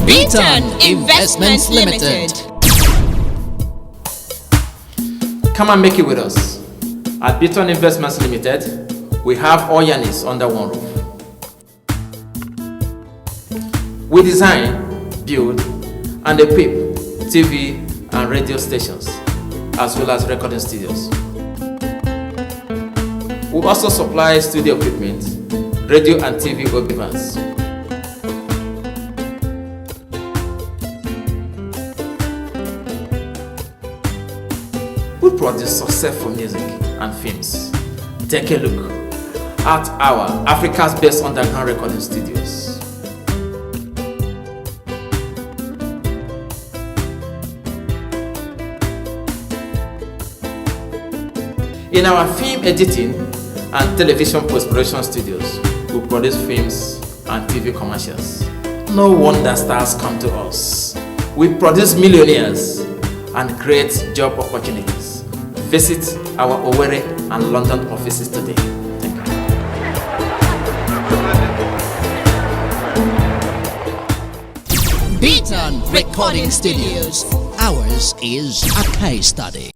Beaton Investments Limited. Come and make it with us. At Beaton Investments Limited, we have all your needs under one roof. We design, build, and equip TV and radio stations, as well as recording studios. We also supply studio equipment, radio and TV equipment. We produce successful music and films. Take a look at our Africa's best underground recording studios. In our film editing and television post-production studios, we produce films and TV commercials. No wonder stars come to us. We produce millionaires and create job opportunities. Visit our Owerri and London offices today. Thank you. Beaton Recording Studios. Ours is a case study.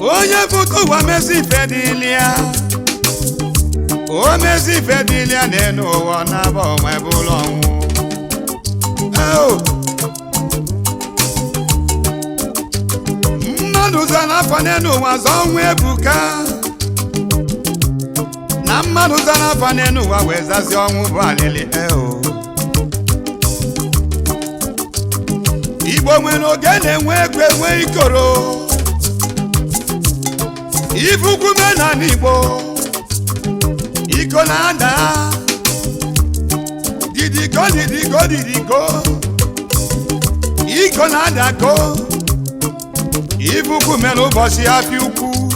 Onye butu wa mezi fedilia. O mezi fedilia nenu wa na ba o mebulon. Mmadu zana fa nenu wa zonwe ebuka. Na mmadu zana fa nenu wa wezazi onwu balili Igbo nwere ogene nwe egwe nwe ikoro. Ifukume na n'Igbo Iko na ada Didigo Iko na ada ko Ifukume n'ụbọchị afi ukwu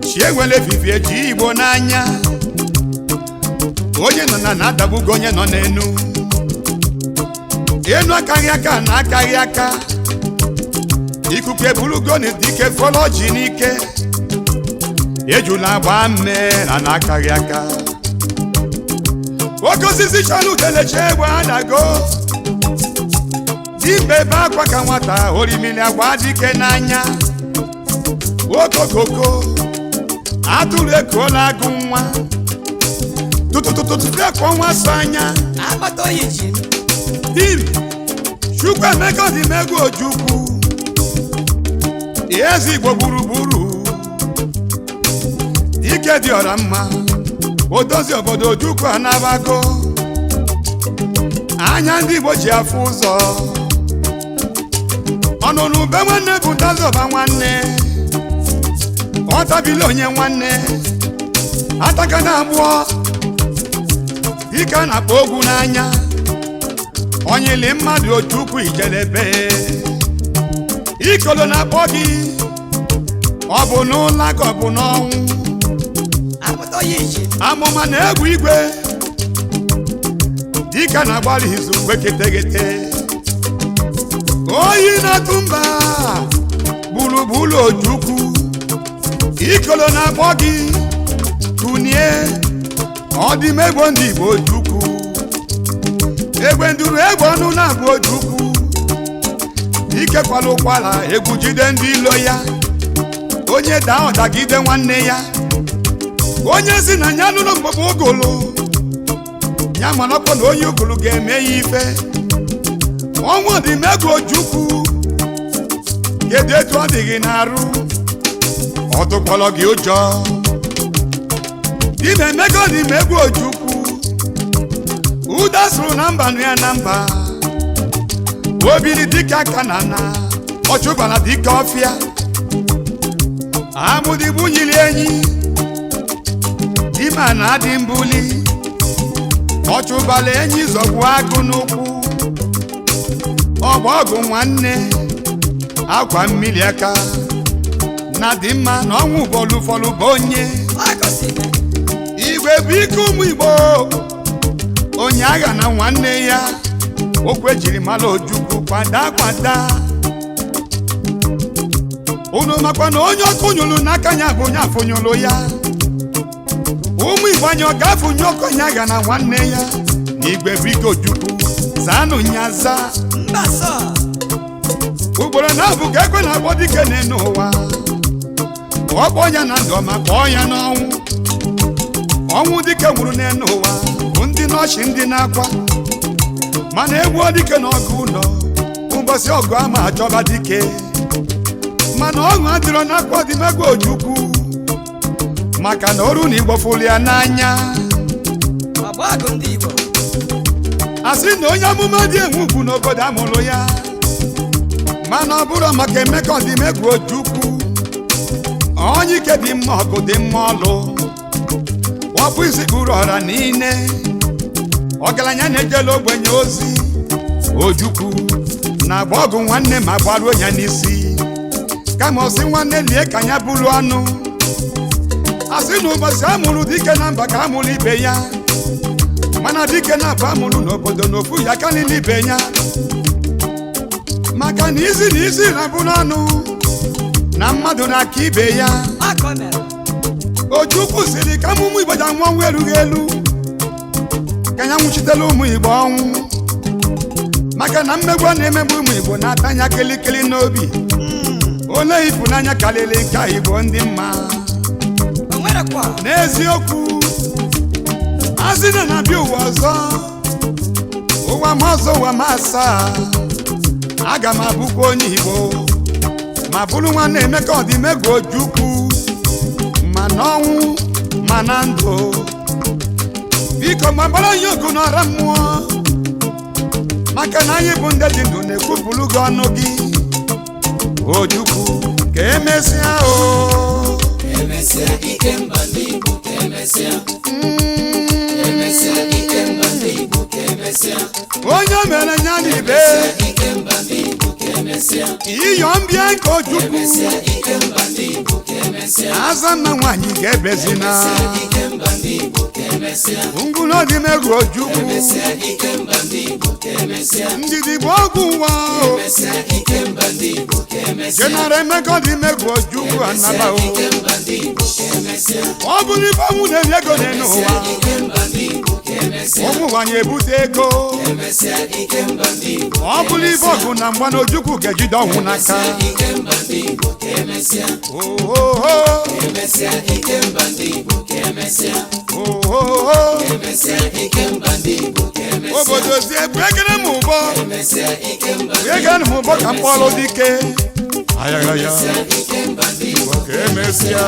Chienwele fifi eji Igbo n'anya Onye nọ na na-adagbugo onye nọ n'enu Enu akaghị aka na akaghị aka Ikuku ebulugo n'dike fọlọ ji n'ike Ejula gba mmera n'akaghị aka Oke osisi chọrọ udeleche egbe adago dimbe bakwa ka nwata orimili agwa dike n'anya okokoko atụrụ ekola agụ nwa tututututu kwa nwa so anya akpata oyi ji dim chukwu emeka dị megwu ojukwu ezi igbo gburugburu ike dị ọra mma odozi obodo ojukwu anabago anya ndị igbo ji afụ ụzọ ọnụnụ be nwanne bụ ndazọba nwanne ọtabili onye nwanne ataka na agbụọ ike a na-akpọ ogwu n'anya onyili mmadụ ojukwu ijelebe ikolo na-akpọ gị ọ bụ n'ụlọ ka ọ bụ n'ọnwụ akpata oyi ji amụma na egwu igwe dịka na-agbalị izu kweketegete oyi na-atụ mba gburugburu ojukwu ikolo na-akpọ gị kunie ọdịmegbo ndị igbo ojukwu egbe nduru egbe ọnụ na-abụ ojukwu ikekwala ụkwala egwu jide ndị ilo ya onye daa ọdagide nwanne ya onye si na ya nụrụ mgbogbo ogolo ya manọkwa na onye ogolo ga-eme ya ife ọnwụ dị megwu ojukwu kedu etu ọ dị gị n'arụ ọ tụkpọrọ gị ụjọ ime emego dị megwu ojukwu ụda sụrụ na mba nụ ya na mba obiri dịka aka na na ọchụbara dịka ọfịa amụdịbụ nyiri enyi ime na adị mbuli ọchụbala enyi zọgbu agụ n'ụkwụ ọgba ọgụ nwanne akwa mmiri aka na dị mma na ọnwụ bọọlụ fọlụ bụ onye igwe bụ ike ụmụ igbo onye agha na nwanne ya okwu ejiri mara ojukwu kwada unu makwa na onye ọkụ nyụrụ n'aka ya bụ onye afụnyụrụ ya ụmụ igbo anya ọ ga-afụnye ọkụ onye agha na nwanne ya na igwe bụ ike ojukwu zanụ nyaza ugboro na-abụ ka ekwe na-akpọ dike n'elu ụwa ọkpọ ya na ndụ ọma kpọọ ya n'ọnwụ ọnwụ dike nwụrụ n'elu ụwa bụ ndị nọọchị ndị na-akwa mana egwu dike n'ọgụ ụlọ ụbọchị ọgụ ama achọba dike mana ọṅụ adịrọ n'akwa ọdịmegwu ojukwu maka na oru na igbo fụrụ ya n'anya asị na onye amụma dị enwe ugwu n'obodo amụrụ ya mana ọ bụrụ maka emeka ọdịmegwu ojukwu onye ike dị mma ọgụ dị mma ọlụ ọbụ isi kpụrụ ọra niile ọgaranya na-ejela ogbenye ozi ojukwu na-agba ọgụ nwanne ma gbaruo ya n'isi kama ọsị nwanne lie ka ya bụrụ ọnụ asị na ụbọchị amụrụ dike na mba ka amụrụ ibe ya mana dike na-abụ amụrụ n'obodo n'ofu ya karịrị ibe ya maka na isi na-abụ n'ọnụ na mmadụ na-aka ibe ya ojukwu siri ka ụmụ igbo ji anwụ ọnwụ erughị elu ka ya nwụchitela ụmụ igbo ọnwụ maka na mmegbu na-emegbu ụmụ igbo na-atanya kilikili n'obi ole ịfụnanya karịrị nke igbo ndị mma n'eziokwu azị na-abịa ụwa ọzọ ụwa m ọzọ ụwa m asaa aga m abụkwa onye igbo ma bụrụ nwanne emeka ọdịmegwu ojukwu ma n'ọnwụ ma na ndụ biko gbagbara anyị ogu n'ọra mmụọ maka na anyị bụ ndị dị ndụ na-ekwupụrụ gị ọnụ gị ojukwu ka emesịa Emesia Ikemba Ndigbo ka emesịa Emesia Ikemba Ndigbo ka emesịa onye mere nya n'ibe Ikemba Ndigbo ka emesịa iyo mbịa nke ojukwu Ikemba Ndigbo ka emesịa aza mma nwaanyị ga-ebezina Ikemba Ndigbo ka emesịa ngwụlọ ọdịmegwu ojukwu Ikemba Ndigbo ka emesịa ndidi bụ ọgwụ ụwa Ikemba Ndigbo ka emesịa jenara emeka ọdịmegwu ojukwu anaba Ikemba Ndigbo ka emesịa ọ bụrụ ife ọnwụ na-eri ego n'ụwa Ikemba Ndigbo ka emesịa ụmụ nwanyị ebute ego Emesia Ikemba Ndigbo ọ bụrụ ibe ọgụ na mgba na ojukwu ga-ejide ọnwụ n'aka Ikemba Ndigbo Emesia ohoho Emesia Ikemba Ndigbo Emesia ohoho Emesia Ikemba Ndigbo Emesia obodo zie egere m ụbọ Emesia Ikemba egere m ụbọ ka mkpọrọ dike ayagaya Ikemba Ndigbo ka emesịa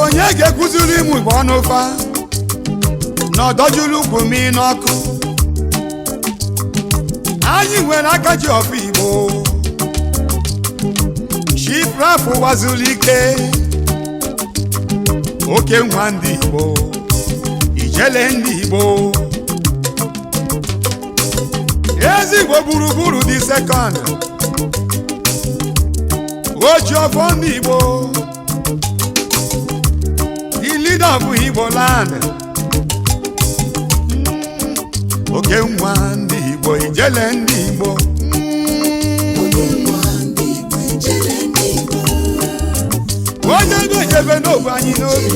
onye ga-ekuziri ịmụ Igbo ọnụ ụfa na ọdọjuru ukwu mmiri n'ọkụ anyị nwere aka ji ọfụ Igbo shifrafụ wazuru ike oke nwa ndị Igbo ijele ndị Igbo ezi Igbo gburugburu dị sekọnd oji ọfọ ndị Igbo leader of Igbo land oke nwa ndị Igbo ijele ndị Igbo onye ga-ejebe n'ogbe anyị n'obi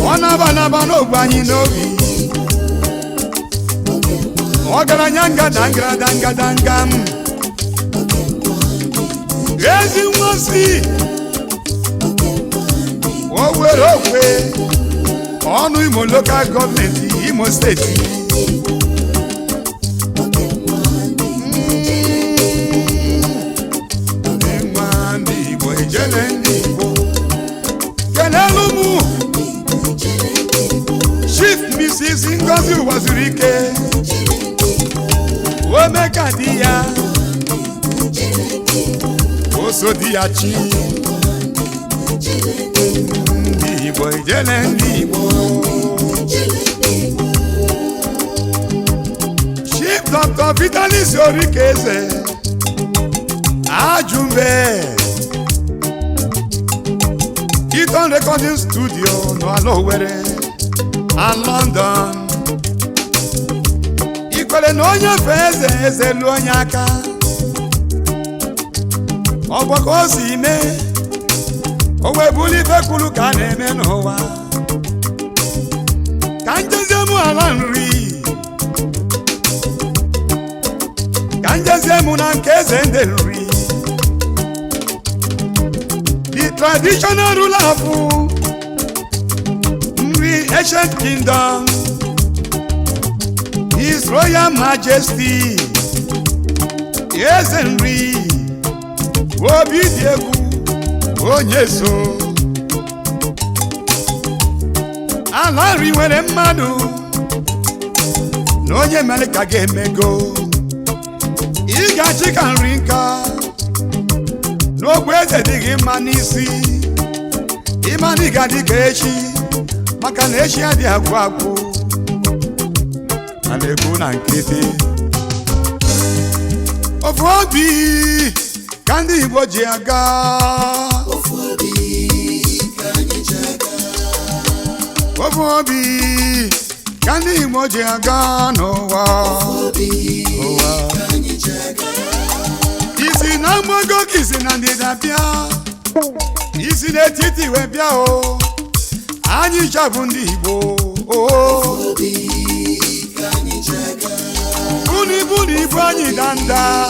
ọ na-aba n'ogbe anyị n'obi ọgaranya ngadanga m ezi nwosi o were okwe ọnụ Imo local gọọmenti Imo steeti nwa ndị Igbo ejele ndị Igbo kelelu mụ Chief Mrs. Ngozi Ụwaziri Ike omeka di ya oso di ya chi ndị Igbo ijele ndị Igbo Chief Dr. Vitalis Orikeze Ajumbe Keaton Recording Studio no Alowere and London ikwere na onye fe eze lu onye aka ọgbakọ o si mee o wee buli ife kwuru ka a na-eme n'ụwa ka njezie mụ ala nri ka njezie mụ na nke eze ndị nri the traditional ruler of Nri ancient kingdom His Royal Majesty Eze Nri obi dị egwu onye so ala nri nwere mmadụ na onye mere ka ga-emego ị ga-achị ka nri nka n'ogbe eze dị gị mma n'isi ịma na ị ga-adị ka echi maka na echi adị agwụ agwụ a na-ekwu na nkịtị ofu obi ka ndị Igbo ji aga ofu obi ka ndị Igbo ji aga n'ụwa isi na mgbago ka isi na ndịda bịa isi n'etiti wee bịa o anyị chabụ ndị Igbo unu ibu anyị danda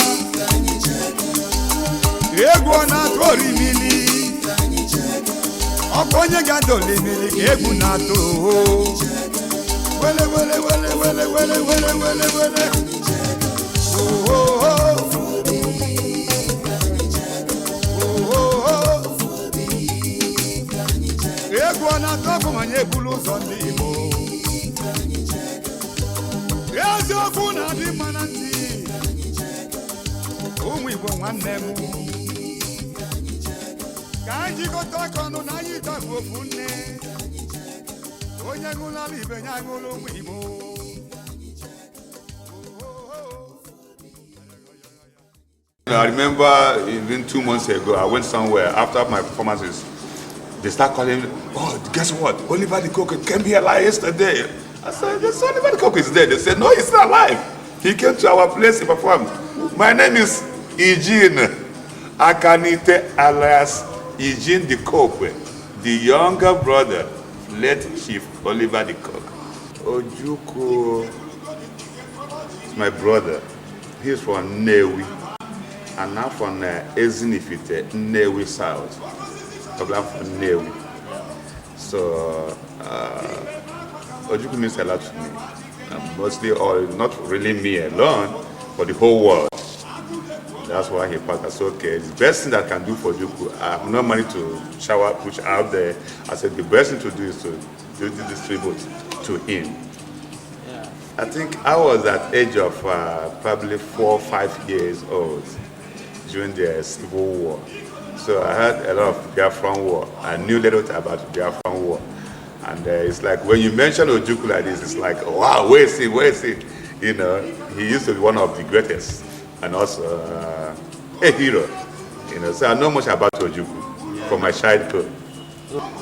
egwu ọ na-atụ orimili ọkụ onye ga-ada olimili ka egwu na-atụ wele wele wele wele wele wele wele wele egwu ọ na-atụ ọkụ ma nye ebulu ụzọ ndị Igbo eziokwu na-adị mma na ntị ụmụ Igbo nwanne m ka anyị jikọta aka ọnụ na anyị ịtabụ ofu nne onye ṅụlara ibe ya ṅụrụ ụmụ Igbo. I remember even 2 months ago, I went somewhere after my performances. They start calling, oh, guess what? Oliver Decoque came here like yesterday. I said, yes, Oliver Decoque is dead. They said, no, he's not alive. He came to our place, he performed. My name is Eugene Akanite alias Eugene Decoque, the younger brother, late Chief Oliver Decoque. Ojukwu is my brother. He's from Nnewi. And I'm from Ezinifite, Nnewi South. I'm from Nnewi. So, Ojukwu means a lot to me. Mostly, or not really me alone, but the whole world. That's why he passed. I said, okay, the best thing that I can do for Ojukwu, I have no money to shower, push out there. I said, the best thing to do is to do this tribute to him. Yeah. I think I was at the age of probably 4 or 5 years old during the Civil War. So I heard a lot of Biafran War. I knew little about the Biafran War. And it's like, when you mention Ojukwu like this, it's like, oh, wow, where is he? You know, he used to be one of the greatest and also a hero. You know, so I know much about Ojukwu from my childhood.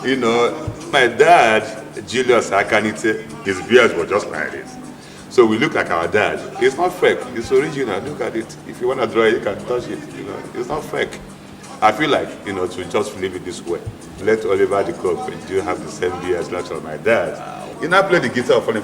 You know, my dad, Julius Akanite, his beard was just like this. So we look like our dad. It's not fake, it's original. Look at it. If you want to draw it, you can touch it. You know, it's not fake. I feel like, you know, to just leave it this way. Let Oliver Decoque do have the same beard as that of my dad. You know, I play the guitar for I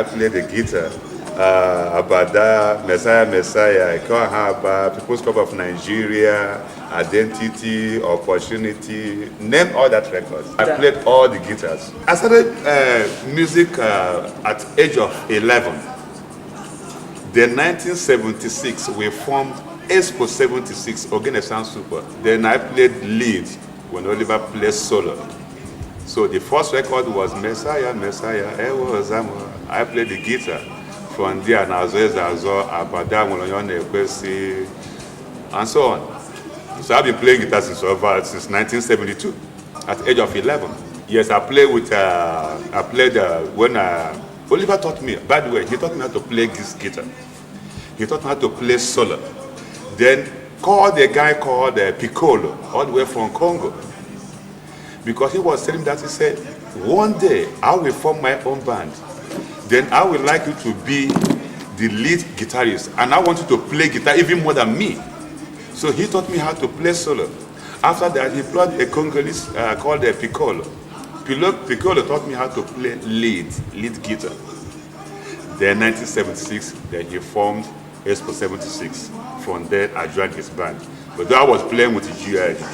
play the guitar. Abada, Messiah, Ikohaba, People's Cup of Nigeria, Identity, Opportunity, name all that records. I played all the guitars. I started music at age of 11. Then 1976, we formed Expo 76, Ogene Sound Super. Then I played lead when Oliver played solo. So the first record was Messiah, I played the guitar. From there, Emesia Ikemba Ndigbo, and so on. So I've been playing guitar since 1972, at the age of 11. Yes, I played when Oliver taught me. By the way, he taught me how to play this guitar. He taught me how to play solo. Then called a guy called Piccolo, all the way from Congo. Because he was telling me that, he said, one day I will form my own band. Then I would like you to be the lead guitarist, and I want you to play guitar even more than me. So he taught me how to play solo. After that, he brought a Congolese called Piccolo. Piccolo taught me how to play lead guitar. Then 1976, then he formed Expo 76. From there, I joined his band. But I was playing with the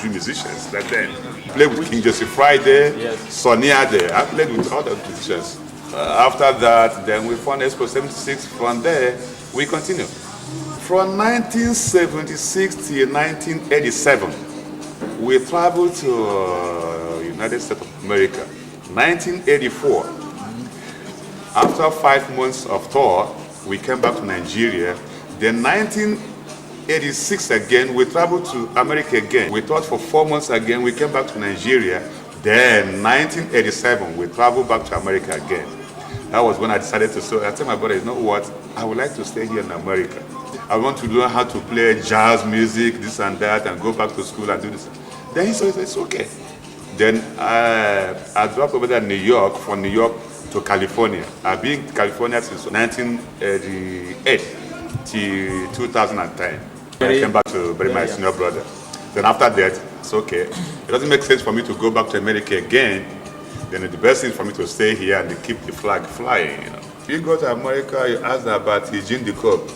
two musicians back then. I played with King Joseph Friday, yes. Sonny Ade. I played with other musicians. After that, then we found Expo 76. From there, we continue. From 1976 to 1987, we traveled to United States of America. 1984, after 5 months of tour, we came back to Nigeria. Then 1986 again, we traveled to America again. We taught for 4 months again, we came back to Nigeria. Then 1987, we traveled back to America again. That was when I decided to, so I told my brother, you know what, I would like to stay here in America. I want to learn how to play jazz music, this and that, and go back to school and do this. Then he said, it's okay. Then I dropped over there in New York, from New York to California. I've been in California since 1988 till 2010. I came back to bury my senior brother. Then after that, it's okay. It doesn't make sense for me to go back to America again. Then the best thing for me to stay here and keep the flag flying. You know, if you go to America, you ask about Eugene Decoque,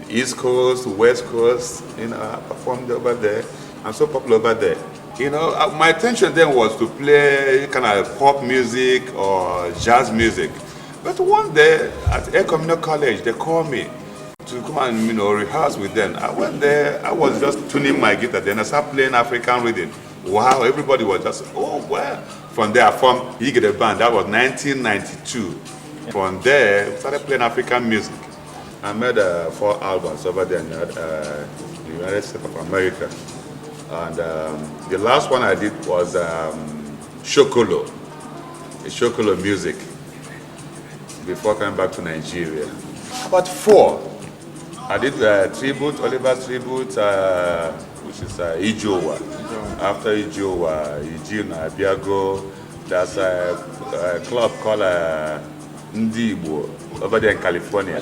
East Coast, West Coast. You know, I performed over there. I'm so popular over there. You know, my intention then was to play kind of pop music or jazz music. But one day at Air Community College, they called me to come and, you know, rehearse with them. I went there, I was just tuning my guitar, then I started playing African rhythm. Wow, everybody was just, oh, wow. From there, I formed Igede Band. That was 1992. From there, I started playing African music. I made 4 albums over there in the United States of America. And the last one I did was Shokolo music, before coming back to Nigeria. About 4. I did tribute, Oliver's tribute, which is Ijowa. After Ijowa, Eugene Decoque, there's a club called Ndigbo over there in California,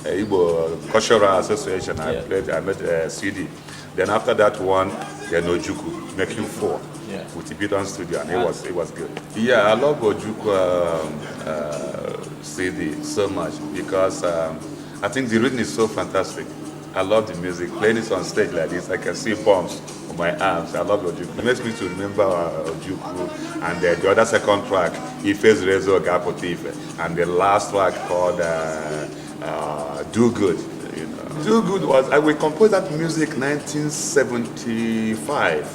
Igbo Cultural Association. I made a CD. Then after that one, then Ojuku, making 4 with the Beaton Studio, and it was good. Yeah, I love Ojuku CD so much because I think the rhythm is so fantastic. I love the music. Playing it on stage like this, I can see bumps on my arms. I love Ojuku. It makes me to remember Ojuku. And the other second track, Ife Ezoroezo, gaputa, and the last track called Do Good. You know. Do Good was, we composed that music 1975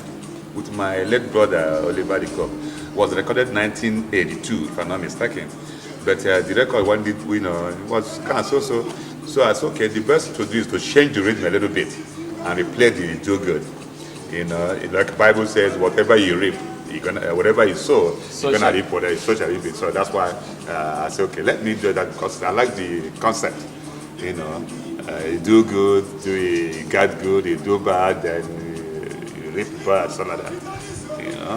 with my late brother, Emesia Ikemba. Was recorded 1982, if I'm not mistaken. But the record one did, you know, it was kind of so. So I said, okay, the best to do is to change the rhythm a little bit and replay the Do Good. You know, like the Bible says, whatever you reap, you're gonna, whatever you sow, you're gonna reap whatever you sow. So that's why I said, okay, let me do that because I like the concept. You know, you do good, you get good, you do bad, then you reap bad, something like that. You know.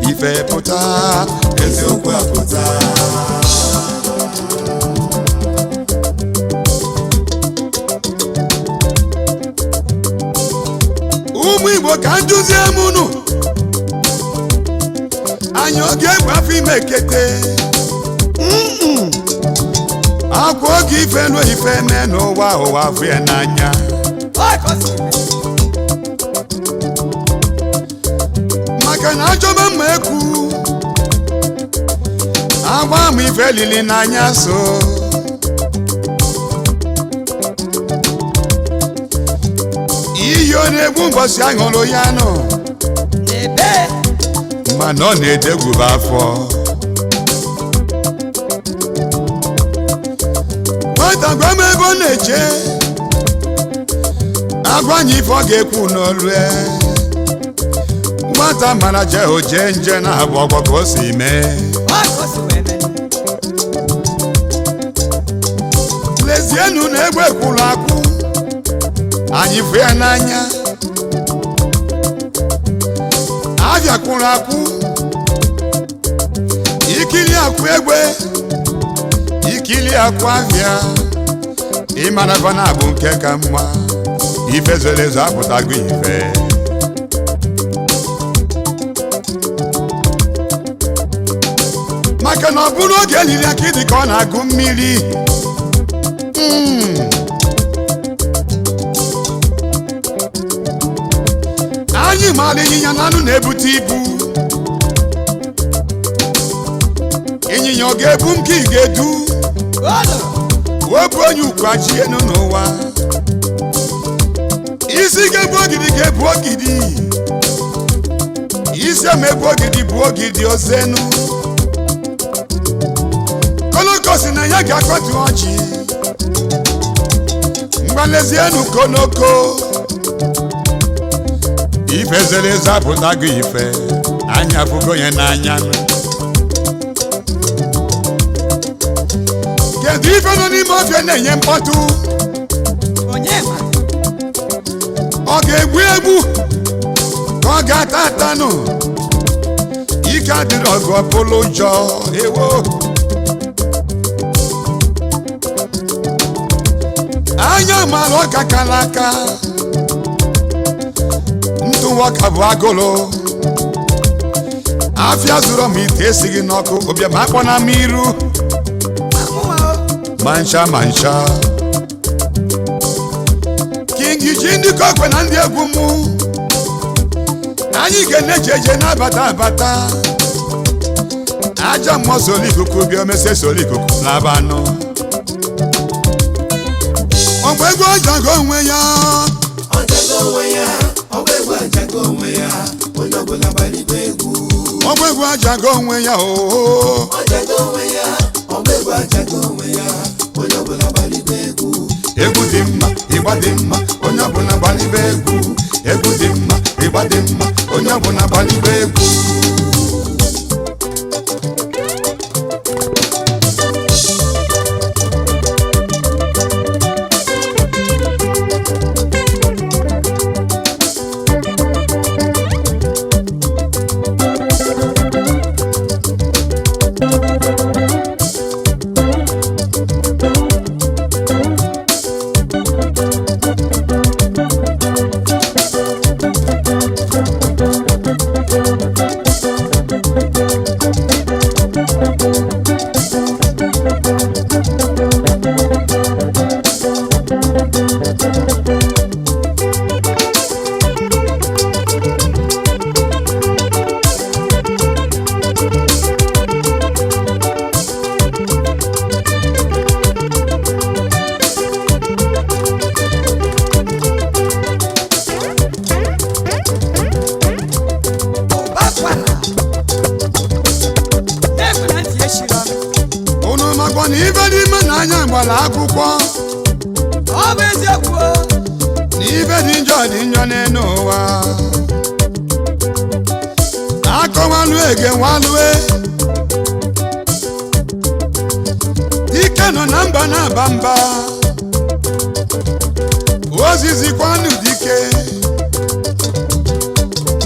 Ife puta, eziokwu aputa. Ụmụ Igbo ka nduzie mụnụ akwa oge ife nụ ife mee n'ụwa ụwa afọ ya n'anya maka na achọba mma ekwu agba m ife lili n'anya so iyi ọ na-egbu mbọsị aṅụrụ ya nọ mana ọ na-edegwube afọ nwata gwa m ebe ọ na-eche agwanye ife ọ ga-ekwu n'olu nwata mara je oje nje na-abụ ọgbọ ka o si mee lezienụ na egbe kwụrụ akwụ anyị fụ ya n'anya abịa kwụrụ akwụ ikili akwụ egbe ikili akwụ abịa ịmara bana bụ nke ka mma Ife Ezoroezo apụtago ife maka na ọ bụrụ oge eliri aka ịdị ka ọ na-agụ mmiri anyị maara ịnyịnya na anụ na-ebute ibu ịnyịnya ọ ga-ebu m ka ị ga-edu wepụ onye ukwu achienu n'ụwa isi ga-ebu ogidi ga-ebu ogidi isi emebu ogidi bụ ogidi ozenu koloko si na ya ga-akọtụ ọchị mgbalezienu konoko Ife Ezoroezo apụtago ife anya fụgo ya n'anya kedu ife nọ n'ime ọfịa na-enye mkpọtụ ọ ga-egbu egbu ka ọ ga-ata atanụ ike adịrị ọgụ ọpụlụ ụjọ ewo anya mara ọka kara aka ntụwọka bụ agụlụ afịa zụrụ m ite esighị n'ọkụ ụbịam akpọ na mmiri mancha mancha King Eugene Decoque na ndị egwu mụ anyị ga-eneje eje na-abata abata aja mmụọ soli ikuku bịa omese soli ikuku n'aba anụ ọgba egwu ajago onwe ya ọgba egwu ajago onwe ya ooo egwu dị mma ịgba dị mma onye ọbụla gbalibe egwu egwu dị mma ịgba dị mma onye ọbụla gbalibe egwu akwụkwọ ọ bụ eziokwu n'ibe dị njọ n'elu ụwa akọwalụ ege nwalue dike nọ na mba na-aba mba ozizikwanụ dike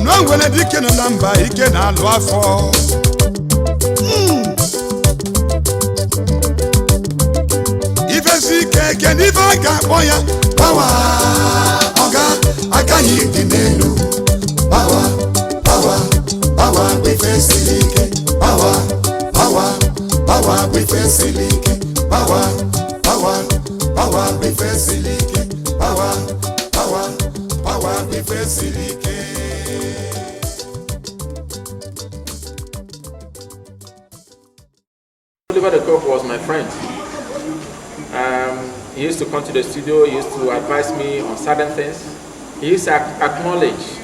n'onwere dike nọ na mba ike na-alụ afọ kedu ife a ga-akpọ ya pawa ọga agaghị dị n'elu pawa pawa pawa bụ ife siri ike pawa pawa pawa bụ ife siri ike pawa power, power, we face silike. Power, power, power, we face silike. Emesia Decoque was my friend. He used to come to the studio, he used to advise me on certain things. He used to acknowledge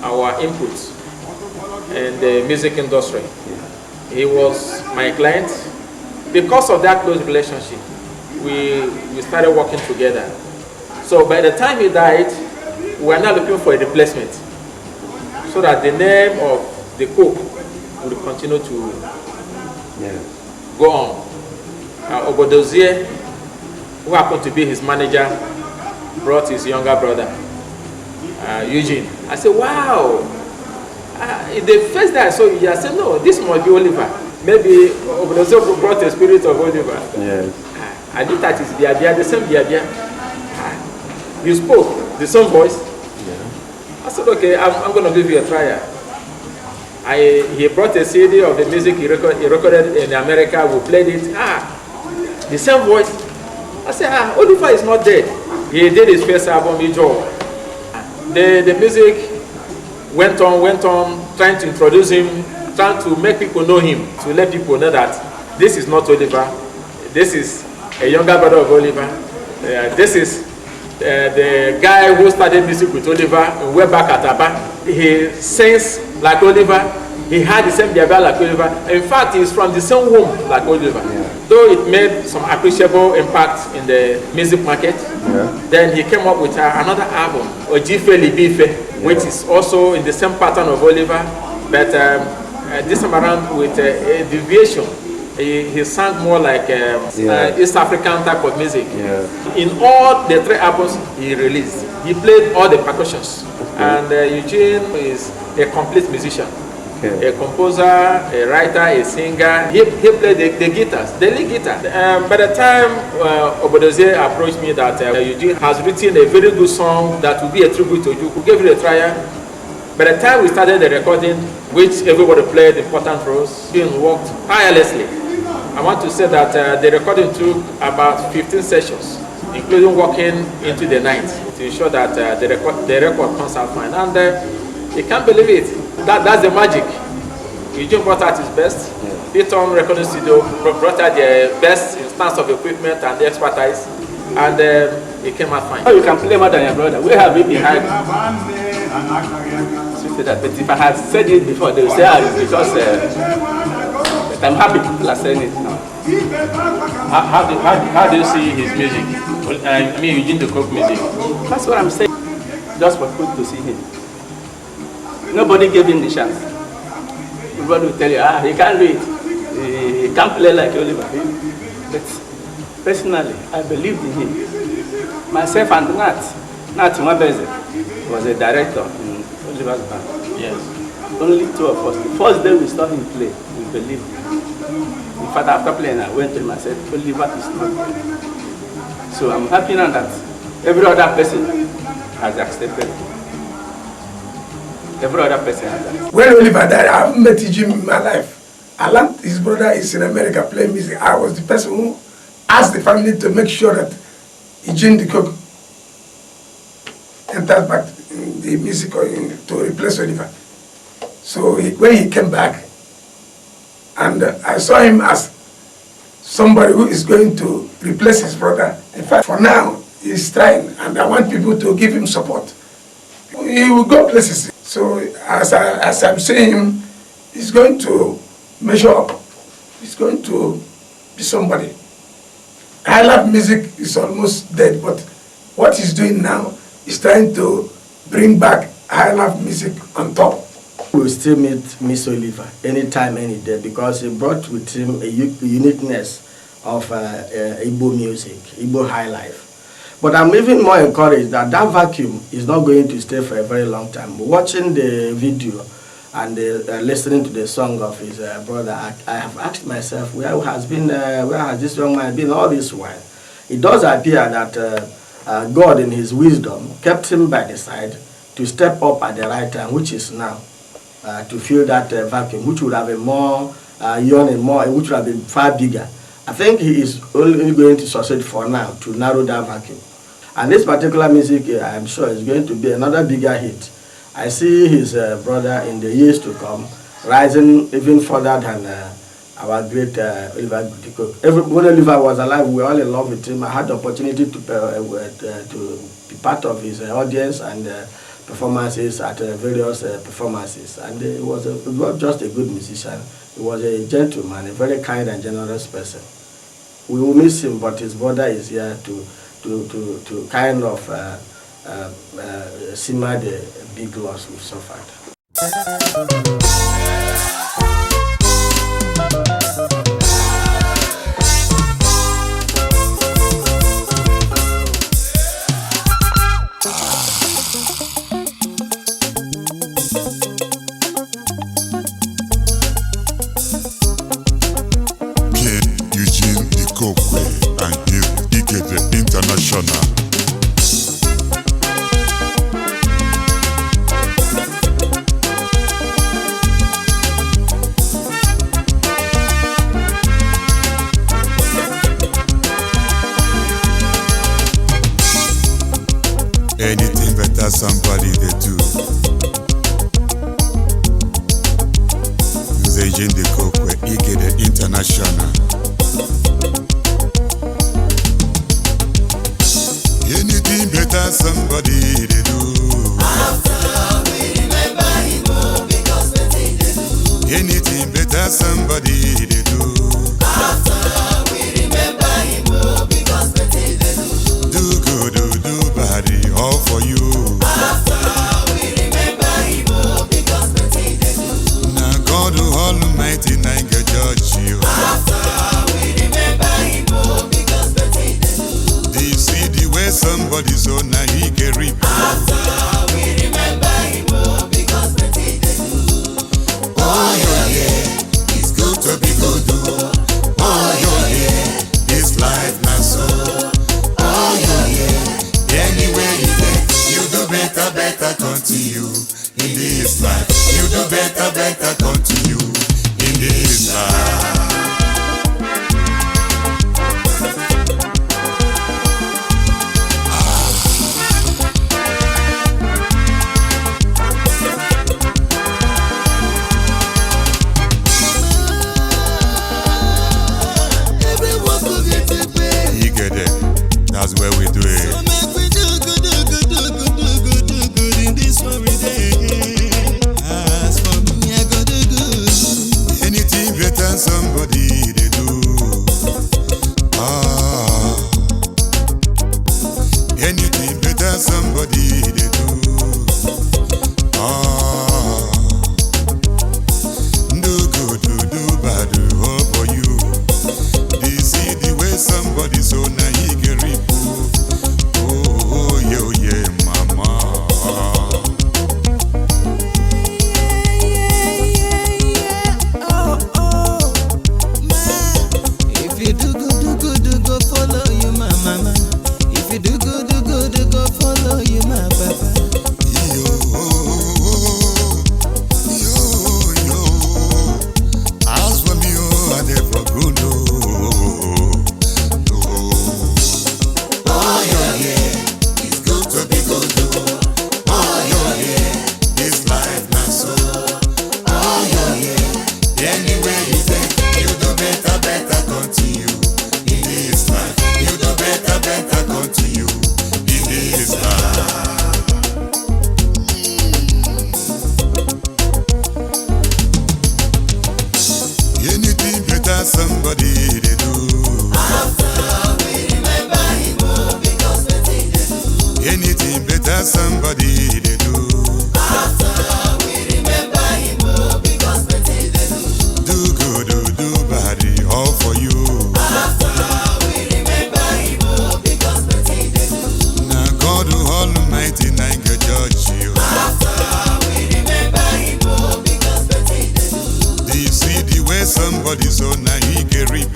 our input in the music industry. He was my client. Because of that close relationship, we started working together. So by the time he died, we were now looking for a replacement so that the name of the Coke would continue to go on. Obodozie, who happened to be his manager, brought his younger brother, Eugene. I said, wow. The first day I saw you, I said, no, this must be Oliver. Maybe Obodozie brought the spirit of Oliver. Yes. I looked at his Biabia, the same Biabia. You spoke, the same voice. Yeah. I said, okay, I'm going to give you a trial. He brought a CD of the music he recorded in America. We played it. The same voice. I said, Oliver is not dead. He did his first album, Ijo. The music went on, trying to introduce him, trying to make people know him, to let people know that this is not Oliver. This is a younger brother of Oliver. This is the guy who started music with Oliver way back at Aba. He sings like Oliver. He had the same behavior like Oliver. In fact, he's from the same womb like Oliver. Yeah. Though it made some appreciable impact in the music market, then he came up with another album, Ojife Libife, which is also in the same pattern of Oliver, but this time around with a deviation. He sang more like East African type of music. Yeah. In all the 3 albums he released, he played all the percussions. And Eugene is a complete musician. A composer, a writer, a singer. He played the guitars, the lead guitar. By the time Obodozie approached me that Eugene has written a very good song that will be a tribute to Ojukwu, gave it a trial. By the time we started the recording, which everybody played important roles, Eugene worked tirelessly. I want to say that the recording took about 15 sessions, including working into the night to ensure that the record comes out fine. And you can't believe it. That's the magic. Eugene brought out his best. Piton Recording Studio brought out the best instance of equipment and the expertise, and it came out fine. You can play more than your brother. We have it behind. But if I had said it before, they would say, it's because but I'm happy people are saying it now. How do you see his music? I mean, Eugene Decoque music. That's what I'm saying. Just for good to see him. Nobody gave him the chance. Everybody will tell you, he can't do it. He can't play like Oliver. But personally, I believed in him. Myself and Nat Nwabeze was a director in Oliver's band. Yes. Only 2 of us. The first day we saw him play, we believed him. In fact, after playing, I went to him and said, Oliver is not good. So I'm happy now that every other person has accepted. Every other person has accepted. When Oliver died, I haven't met Eugene in my life. I learned his brother is in America playing music. I was the person who asked the family to make sure that Eugene Decoque entered back in the music to replace Oliver. So when he came back, and I saw him as somebody who is going to replace his brother. In fact, for now, he's trying, and I want people to give him support. He will go places. So as I'm saying him, he's going to measure up. He's going to be somebody. I love music is almost dead, but what he's doing now is trying to bring back I love music on top. We'll still meet Miss Oliver anytime, any day, because he brought with him a uniqueness of Igbo music, Igbo high life. But I'm even more encouraged that that vacuum is not going to stay for a very long time. Watching the video and listening to the song of his brother, I have asked myself, where has this young man been all this while? It does appear that God in his wisdom kept him by the side to step up at the right time, which is now, to fill that vacuum, which would have been more yawning, which would have been far bigger. I think he is only going to succeed for now to narrow that vacuum. And this particular music, I'm sure, is going to be another bigger hit. I see his brother in the years to come rising even further than our great Emesia Decoque. When Oliver was alive, we were all in love with him. I had the opportunity to be part of his audience and performances at various performances. And he was not just a good musician, he was a gentleman, a very kind and generous person. We will miss him, but his brother is here to kind of simmer the big loss we've suffered. Eugene Decoque and Ife International. Anything better somebody they do. Eugene Decoque, Ife International. Anything better somebody they do. After we remember him, oh, because the thing they do. Anything better somebody they do. After we remember him, oh, because the thing they do. Do good, do bad, all for you. After we remember him, oh, because the thing they do. Now God Almighty, I can judge you. After we remember him, oh, because the thing they do. Do you see the way somebody so now he can reap? After we remember him, oh, because the thing they do. Oh yeah, it's good to be good. Oh yeah, this life not so. Oh yeah, anywhere you think you do better continue in this life. You do better continue in this life. Everyone will get it back. You get it? That's where we do it. So make we do good in this one we day. As for me, I go do good. Anything better somebody they do. Anything better somebody they do. Do good, do bad, all for you. They see the way somebody so now he can reap. Oh yeah, mama. If you do good, go follow you, my mama. If you do good, go follow you, my papa. Yo. As for me, I never go no. Oh yeah, it's good to be good. Oh yeah, This life not so. oh yeah. Anywhere you think you do better continue in this life. You do better continue in this life. Anything better somebody they do. After we remember him, oh, because the thing they do. Anything better somebody they do. After we remember him, oh, because the thing they do. Do good, do bad, all for you. After we remember him, oh, because the thing they do. Now God Almighty, I can judge you. After we remember him, oh, because the thing they do. Do you see the way somebody so now he can reap?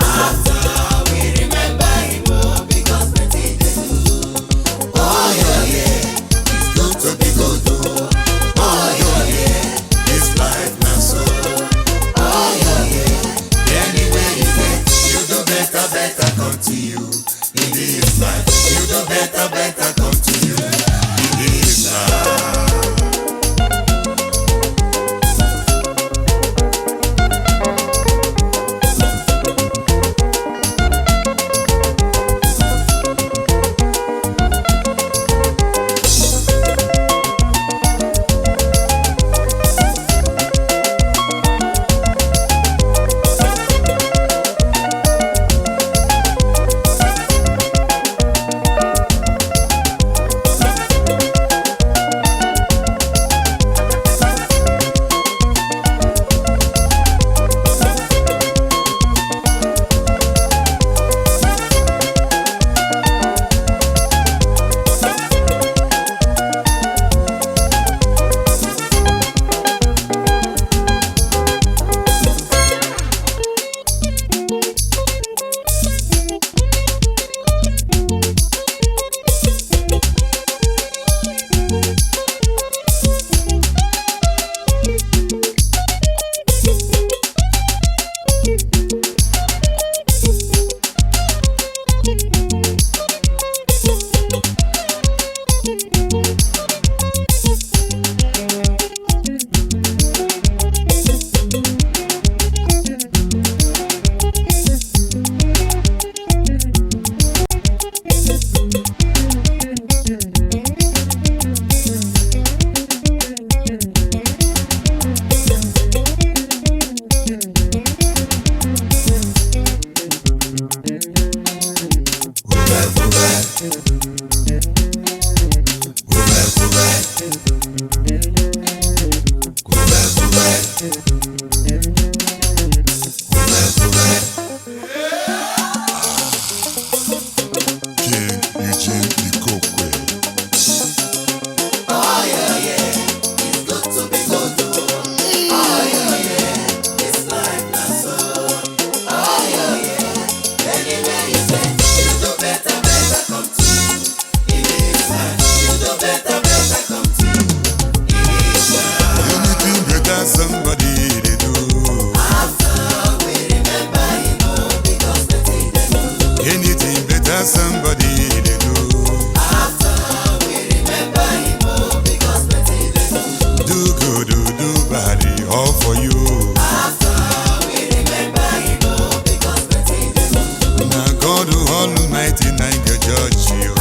Almighty nine go judge you.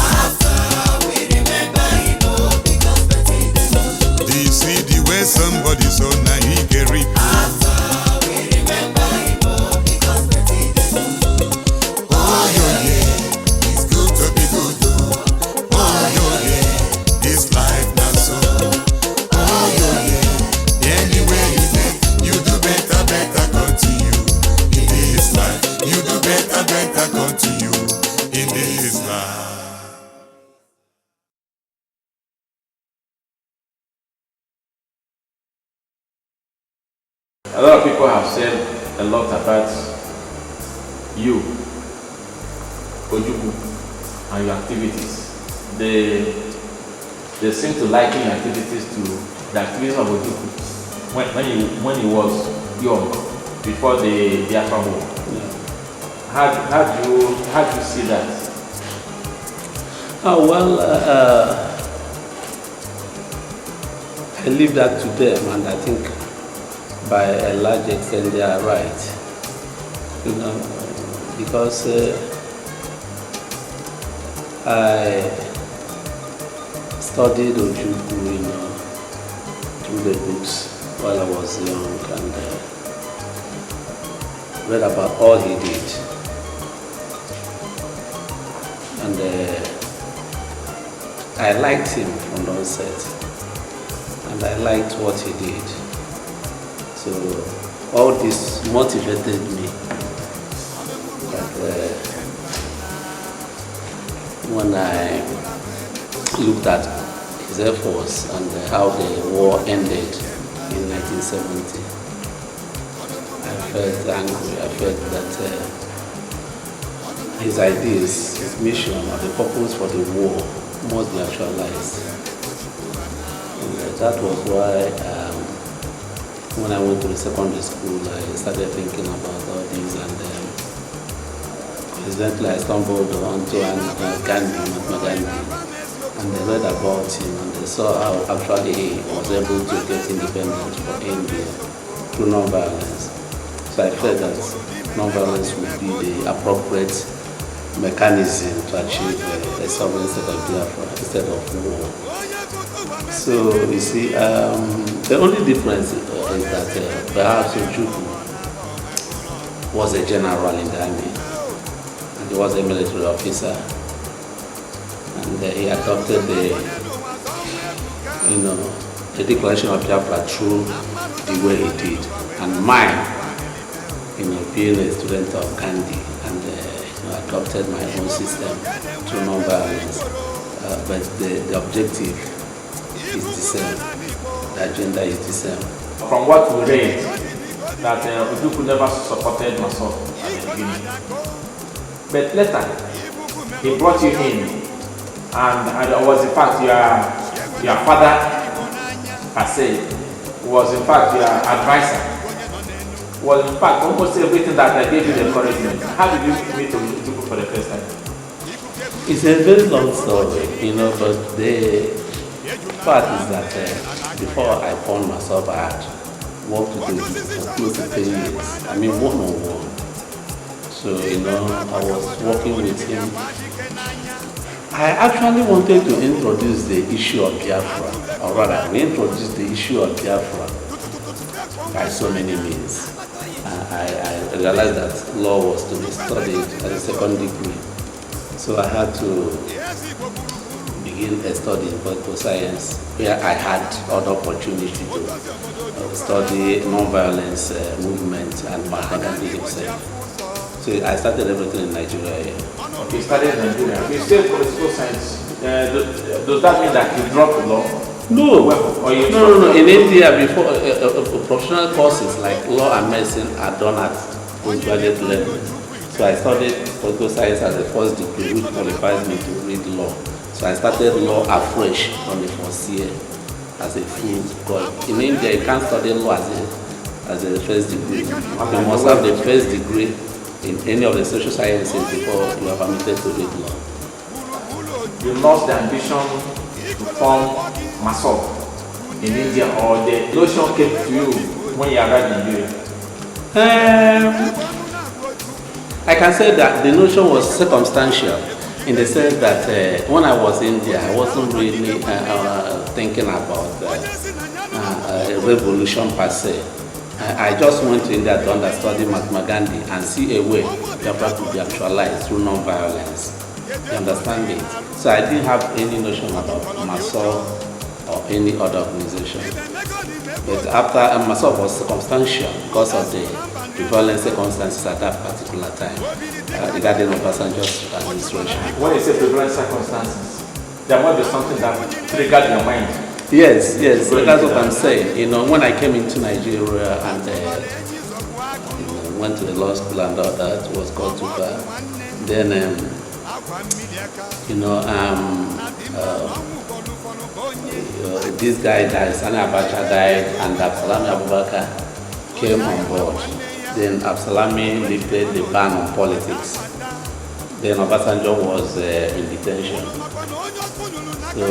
Do you see the way somebody so now he can reap? Oh yeah, it's good to be good. Oh yeah, this life not so. Oh yeah, anywhere you get, you do better, better continue in this life. You do better, better continue in this life. A lot of people have said a lot about you, Ojukwu, and your activities. They seem to liken your activities to the activities of Ojukwu when he was young, before the Biafra War. How do you see that? Oh well, I leave that to them, and I think by a large extent they are right. You know, because I studied Ojukwu, you know, through the books while I was young, and read about all he did. And I liked him from the onset, and I liked what he did. So all this motivated me. But when I looked at his efforts and how the war ended in 1970, I felt angry. I felt that his ideas, his mission, or the purpose for the war must be actualized. And that was why when I went to the secondary school, I started thinking about all these, and incidentally I stumbled onto Gandhi, Mahatma Gandhi, and I read about him, and I saw how actually he was able to get independence for India through non-violence. So I felt that non-violence would be the appropriate mechanism to achieve a sovereign state of Biafra instead of war. So you see, the only difference is that perhaps Ojukwu was a general in the army, and he was a military officer, and he adopted the declaration of Biafra through the way he did. And mine, being a student of Gandhi, and adopted my own system through non-violence, but the objective is the same. The agenda is the same. From what we read, that Ojukwu never supported myself at the beginning. But later, he brought you in, and was in fact your father, per se, was in fact your advisor, was in fact almost everything that I gave you the encouragement. How did you meet Ojukwu for the first time? It's a very long story, but the fact is that before I found myself, I had worked with him for close to 10 years. I mean, one-on-one. So, I was working with him. I actually wanted to introduce the issue of Biafra, or rather, we introduced the issue of Biafra by so many means. I realized that law was to be studied at a second degree. So I had to begin a study in political science, where I had other opportunity to study non-violence movement and Mahatma Gandhi himself. So I started everything in Nigeria. Okay, you started in Nigeria. You said political science. Does that mean that you dropped the law? No. No. In India, before professional courses like law and medicine are done at postgraduate level. So I studied political science as a first degree, which qualifies me to read law. So I started law afresh from the first year as a full course. In India, you can't study law as a first degree. You must have the first degree in any of the social sciences before you are permitted to read law. You lost the ambition to form MASOP in India, or the notion came to you when you arrived in Nigeria? I can say that the notion was circumstantial in the sense that when I was in there, I wasn't really thinking about a revolution per se. I just went to India to understudy Mahatma Gandhi and see a way Biafra could be actualized through non-violence. You understand me? So I didn't have any notion about MASO or any other organization. But after MASO was circumstantial because of the prevalent circumstances at that particular time regarding Obasanjo's administration. When you say prevalent circumstances, there might be something that triggered your mind. Yes, so that's what I'm saying. You know, when I came into Nigeria and went to the law school and all that, it was called Tuba. Then, this guy died, Sani Abacha died, and Absalami Abubakar came on board. Then Absalami lifted the ban on politics. Then Obasanjo was in detention. So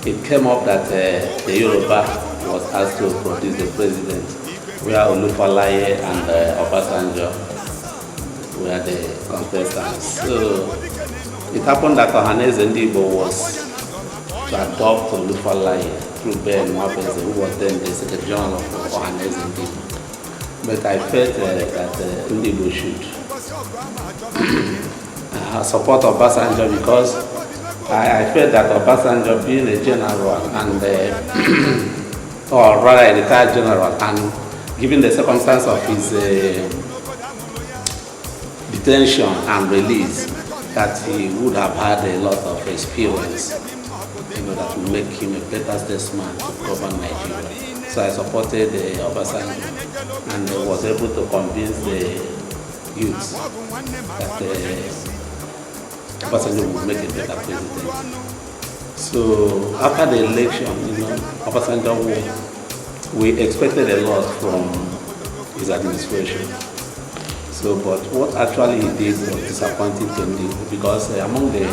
it came up that the Yoruba was asked to produce the president, where Olufalaye and Obasanjo were the contestants. So it happened that Emesia Ikemba Ndigbo was to adopt Olufalaye through Ben Mwapeze, who was then the Secretary General of Emesia Ikemba Ndigbo. But I felt that Ndigbo should support Obasanjo because I felt that Obasanjo being a general and or rather a retired general, and given the circumstance of his detention and release, that he would have had a lot of experience, that would make him a better statesman to govern Nigeria. So I supported Obasanjo and was able to convince the youth that Obasanjo would make a better president. So after the election, Obasanjo won. We expected a lot from his administration. So, but what actually he did was disappointing to me because among the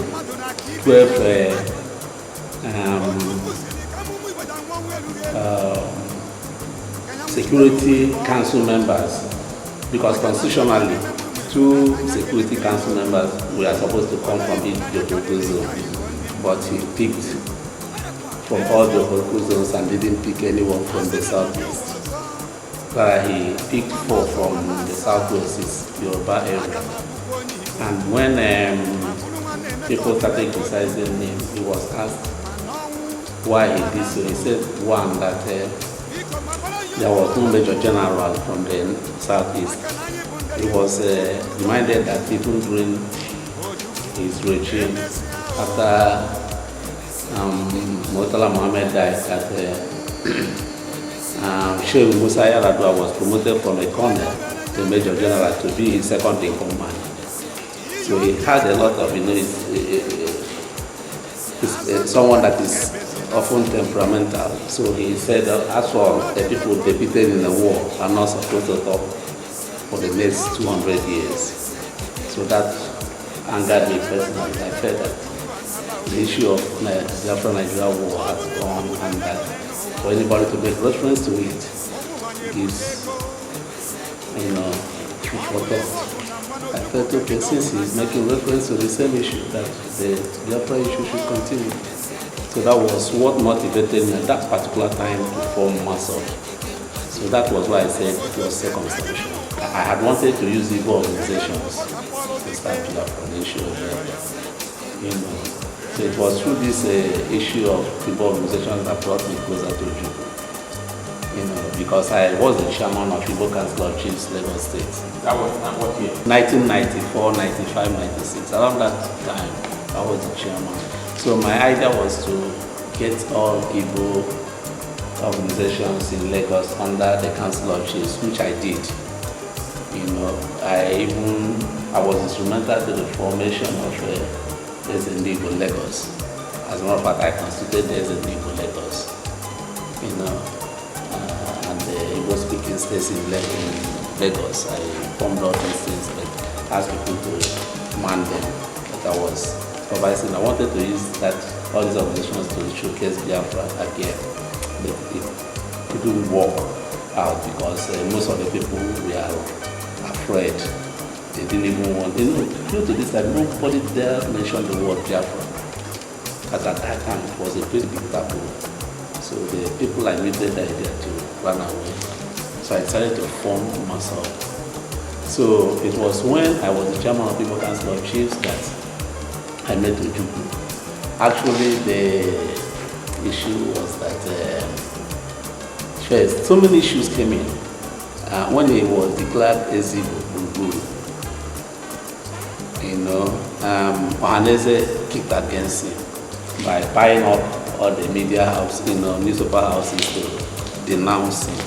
12 Security Council members, because constitutionally 2 Security Council members were supposed to come from each geographical zone, but he picked from all geographical zones and didn't pick anyone from the southeast. He picked 4 from the southwest, is Yoruba area. And when people started criticizing him, he was asked why he did so. He said, one, that there was no major general from the southeast. He was reminded that even during his regime, after Murtala Mohammed died, that Sheikh Musa Yaradua was promoted from a colonel to a major general to be his second in command. So he had a lot of, someone that is often temperamental. So he said that as for the people defeated in the war are not supposed to talk for the next 200 years. So that angered me personally. I felt that the issue of the Biafra-Nigeria war has gone, and that for anybody to make reference to it is, for thought. I felt, okay, since he's making reference to the same issue, that the Biafra issue should continue. So that was what motivated me at that particular time to form MASO. So that was why I said it was circumstantial. I had wanted to use Igbo organizations to start Biafra, the issue of Biafra. So it was through this issue of Igbo organizations that brought me closer to Ojukwu. Because I was the chairman of Igbo Council of Chiefs, Lagos State. That was what year? 1994, 95, 96. Around that time, I was the chairman. So my idea was to get all Igbo organizations in Lagos under the Council of Chiefs, which I did. I was instrumental to the formation of Emesia Ikemba Ndigbo Lagos. As a matter of fact, I constituted Emesia Ikemba Ndigbo Lagos. And the Igbo speaking states in Lagos. I formed all these things, but asked people to man them. But I was supervising. I wanted to use all these organizations to showcase Biafra again. But it didn't work out because most of the people were afraid They didn't even want, due to this time, nobody dare mention the word Biafra. Because at that time, it was a very big taboo. So the people I meted the idea to run away. So I decided to form myself. So it was when I was the chairman of People Council of Chiefs that I met Ojukwu. Actually, the issue was that first, so many issues came in. When he was declared Ezigbo, Ohaneze kicked against him by buying up all the media house, newspaper houses to denounce him.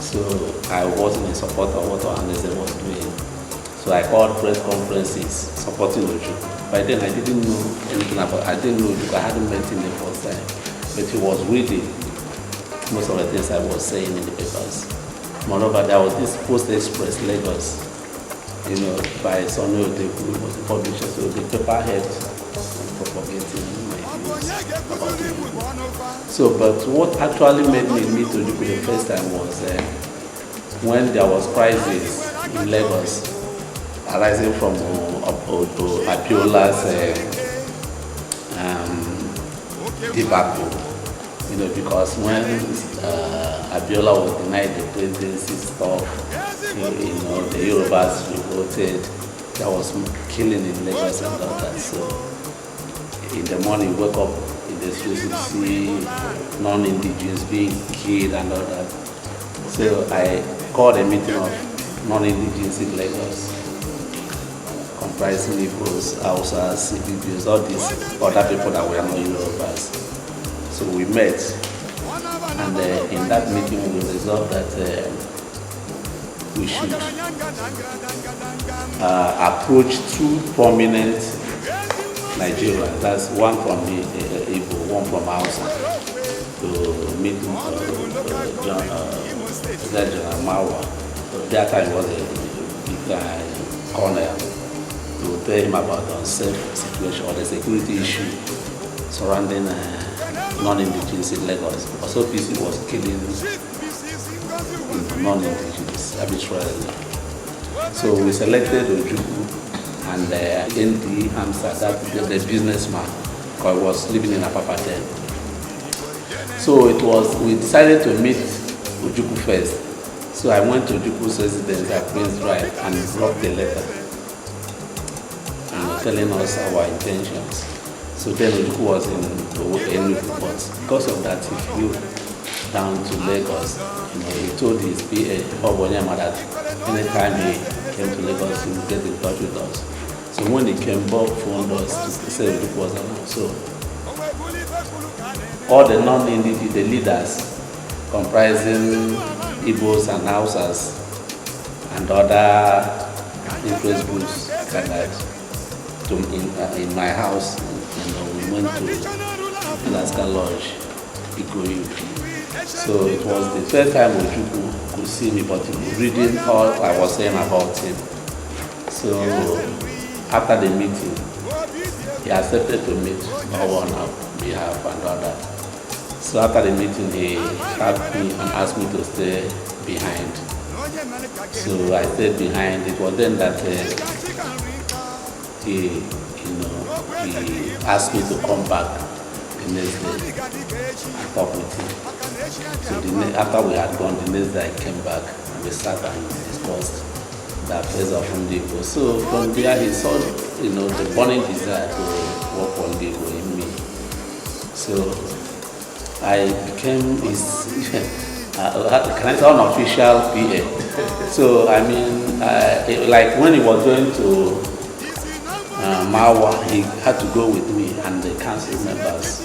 So I wasn't in support of what Ohaneze was doing. So I called press conferences supporting Ojukwu. By then I didn't know anything about, I didn't know Ojukwu, I hadn't met him the first time. But he was reading most of the things I was saying in the papers. Moreover, there was this Post Express, Lagos, by Sonny Odeku, was the publisher, so the paper head propagating my views about Ojukwu. So, but what actually made me meet Ojukwu the first time was when there was crisis in Lagos arising from Abiola's debacle. Because when Abiola was denied the presidency stuff, the Yorubas revolted. There was killing in Lagos and all that. So in the morning, you wake up in the streets, you see non-indigenous being killed and all that. So I called a meeting of non-indigenous in Lagos, comprising Igbos, Hausas, Ibibios, all these other people that were not Yorubas. So we met, and in that meeting we resolved that we should approach two prominent Nigerians, that's one from Igbo, one from Hausa, to meet General Marwa. So that time was a big colonel, to tell him about the unsafe situation or the security issue surrounding non-indigenous in Lagos. Also, PC was killing non-indigenous arbitrarily. So we selected Ojukwu and ND Hamza, that the businessman, because he was living in Apapa then. So we decided to meet Ojukwu first. So I went to Ojukwu's residence at Prince Drive and dropped a letter, telling us our intentions. So then Ojukwu was in Enugu, but because of that he flew down to Lagos. He told his PA, Obonyama, that anytime he came to Lagos he would get in touch with us. So when he came back, phoned us to say Ojukwu was around. So all the non-indigenous, the leaders comprising Igbos and Hausas and other interest groups gathered in my house. We went to Alaska Lodge, Ikoyi. So it was the first time Ojukwu could see me, but reading all I was saying about him. So after the meeting, he accepted to meet on our behalf and all that. So after the meeting, he helped me and asked me to stay behind. So I stayed behind. It was then that he asked me to come back the next day and talk with him. So after we had gone, the next day I came back and we sat and discussed the affairs of Ndigbo. So from there he saw, the burning desire to work on Ndigbo in me. So I became his, can I say, unofficial PA. So I mean, like when he was going to Marwa, he had to go with me and the council members,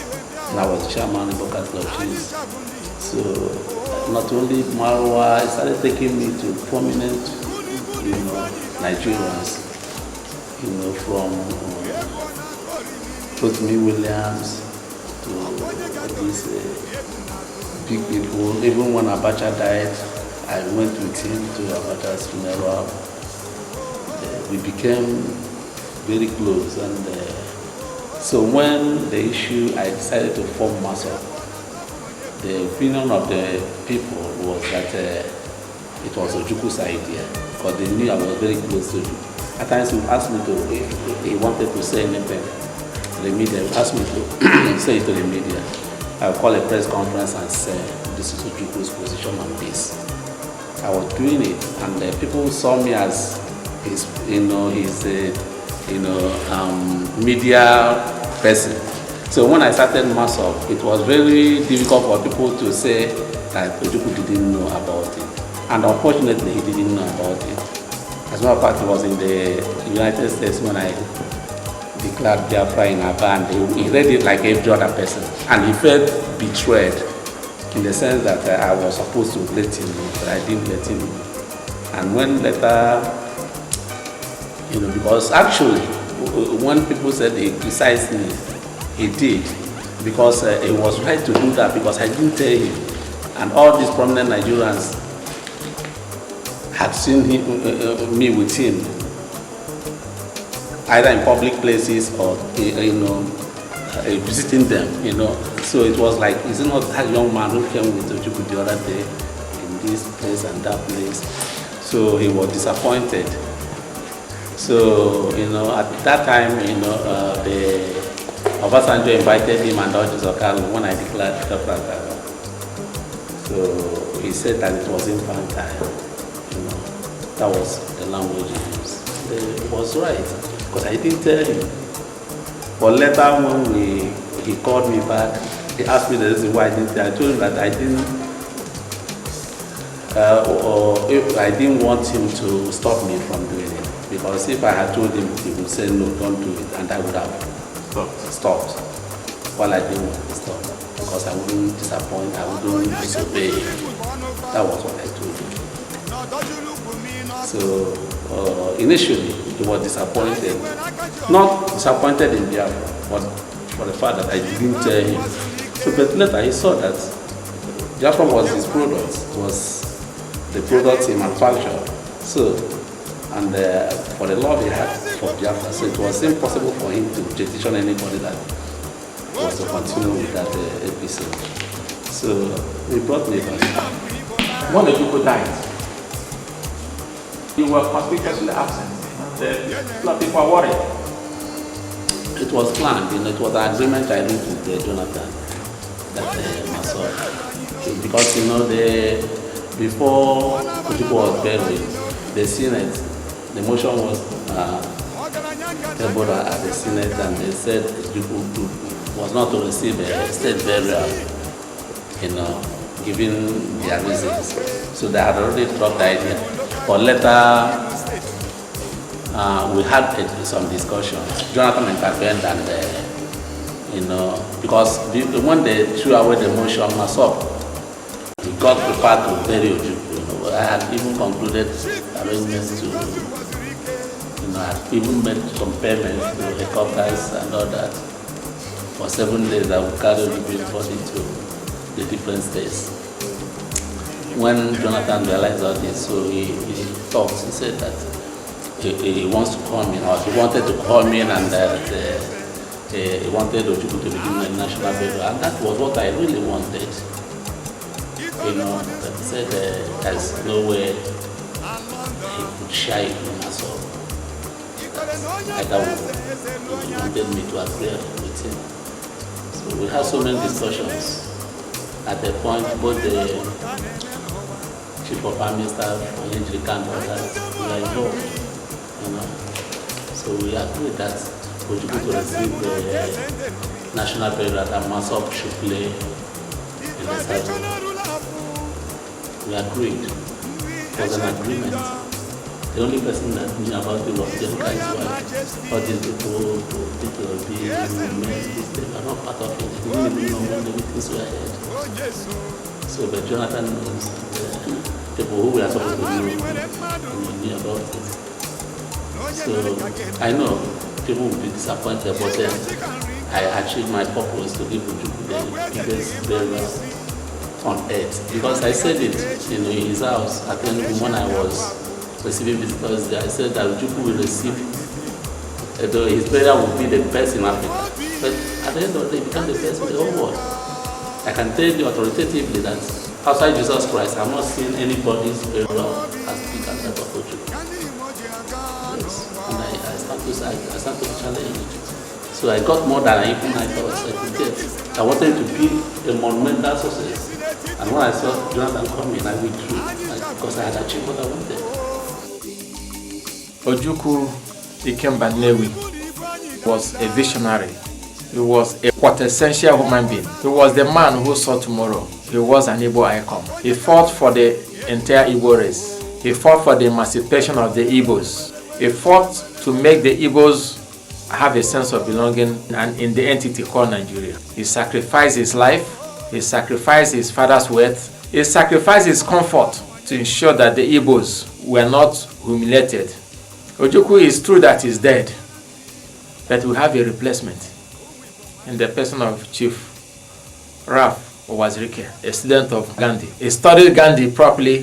and I was chairman of the Council of Chiefs. So not only Marwa, he started taking me to prominent, Nigerians, from Rotimi Williams to these big people. Even when Abacha died, I went with him to Abacha's funeral. We became very close, and so when the issue, I decided to form myself. The opinion of the people was that it was Ojukwu's idea, because they knew I was very close to At times he asked me to, if he wanted to say anything to the media, he asked me to say it to the media. I'll call a press conference and say, this is Ojukwu's position on this. I was doing it, and people saw me as his media person. So when I started MASOP, it was very difficult for people to say that Ojukwu didn't know about it. And unfortunately, he didn't know about it. As a matter of fact, he was in the United States when I declared Biafra in Aba, and he read it like every other person. And he felt betrayed in the sense that I was supposed to let him know, but I didn't let him know. And when later, because actually, when people said he criticized me, he did, because he was right to do that, because I didn't tell him. And all these prominent Nigerians had seen me with him, either in public places or visiting them. So it was like, is it not that young man who came with Ojukwu the other day in this place and that place? So he was disappointed. So at that time, the Obasanjo invited him and Dr. Zokalo when I declared Biafra. So he said that it was infantile. That was the language he used. It was right, because I didn't tell him. But later when he called me back, he asked me the reason why I didn't tell him. I told him that I didn't want him to stop me from doing it. Because if I had told him, he would say, no, don't do it, and I would have stopped. While I didn't want to stop, because I wouldn't disappoint, I wouldn't disobey him. That was what I told him. So initially, he was disappointed. Not disappointed in Biafra, but for the fact that I didn't tell him. So, but later he saw that Biafra was his product, was the product he manufactured. So, and for the love he had for Biafra, so it was impossible for him to petition anybody that was to continue with that episode. So he brought me back. One of the people died. You were conspicuously absent. A lot of people were worried. It was planned, it was an agreement I reached with Jonathan, that MASOP. Because before Ojukwu was buried, the Senate, the motion was tabled at the Senate, and they said Ojukwu was not to receive a state burial, given their reasons. So they had already dropped the idea. But later, we had some discussions. Jonathan intervened, and because when they threw away the motion, MASOP, he got prepared to bury Ojukwu. I had even concluded arrangements to, I had even made some payments to helicopters and all that. For 7 days, I would carry Ojukwu's body to the different states. When Jonathan realized all this, so he talked. He said that he wants to come in, or he wanted to come in, and he wanted Ojukwu to be given a national burial, and that was what I really wanted. That he said there's no way he could share it in MASOP. Either he wanted me to agree with him. So we had so many discussions. At the point, both the Chief of Army Staff and Ejirika and others were involved. So we agreed that Ojukwu to receive the national burial that MASOP should play in the South. We agreed. It was an agreement. The only person that knew about it was Ejirika's wife. All these people they were not part of it. They didn't even know when the meetings were held. So, but Jonathan knows people who were supposed to know knew about it. So I know people will be disappointed, but then I achieved my purpose to give Ojukwu the biggest burial on earth, because I said it in his house. I think when I was receiving visitors there, I said that Ojukwu will receive, his burial will be the best in Africa. But at the end of the day, it became the best in the whole world. I can tell you authoritatively that outside Jesus Christ, I have not seen anybody's burial as big as that of Ojukwu. Yes. started to challenge. So I got more than even I thought I could get. I wanted to build a monumental success. And when I saw Jonathan coming, I withdrew because I had achieved what I wanted. Ojukwu Ikemba Ndigbo was a visionary. He was a quintessential human being. He was the man who saw tomorrow. He was an Igbo icon. He fought for the entire Igbo race. He fought for the emancipation of the Igbos. He fought to make the Igbos have a sense of belonging and in the entity called Nigeria. He sacrificed his life. He sacrificed his father's wealth. He sacrificed his comfort to ensure that the Igbos were not humiliated. Ojukwu is true that he's dead, but we have a replacement in the person of Chief Ralph Owazirike, a student of Gandhi. He studied Gandhi properly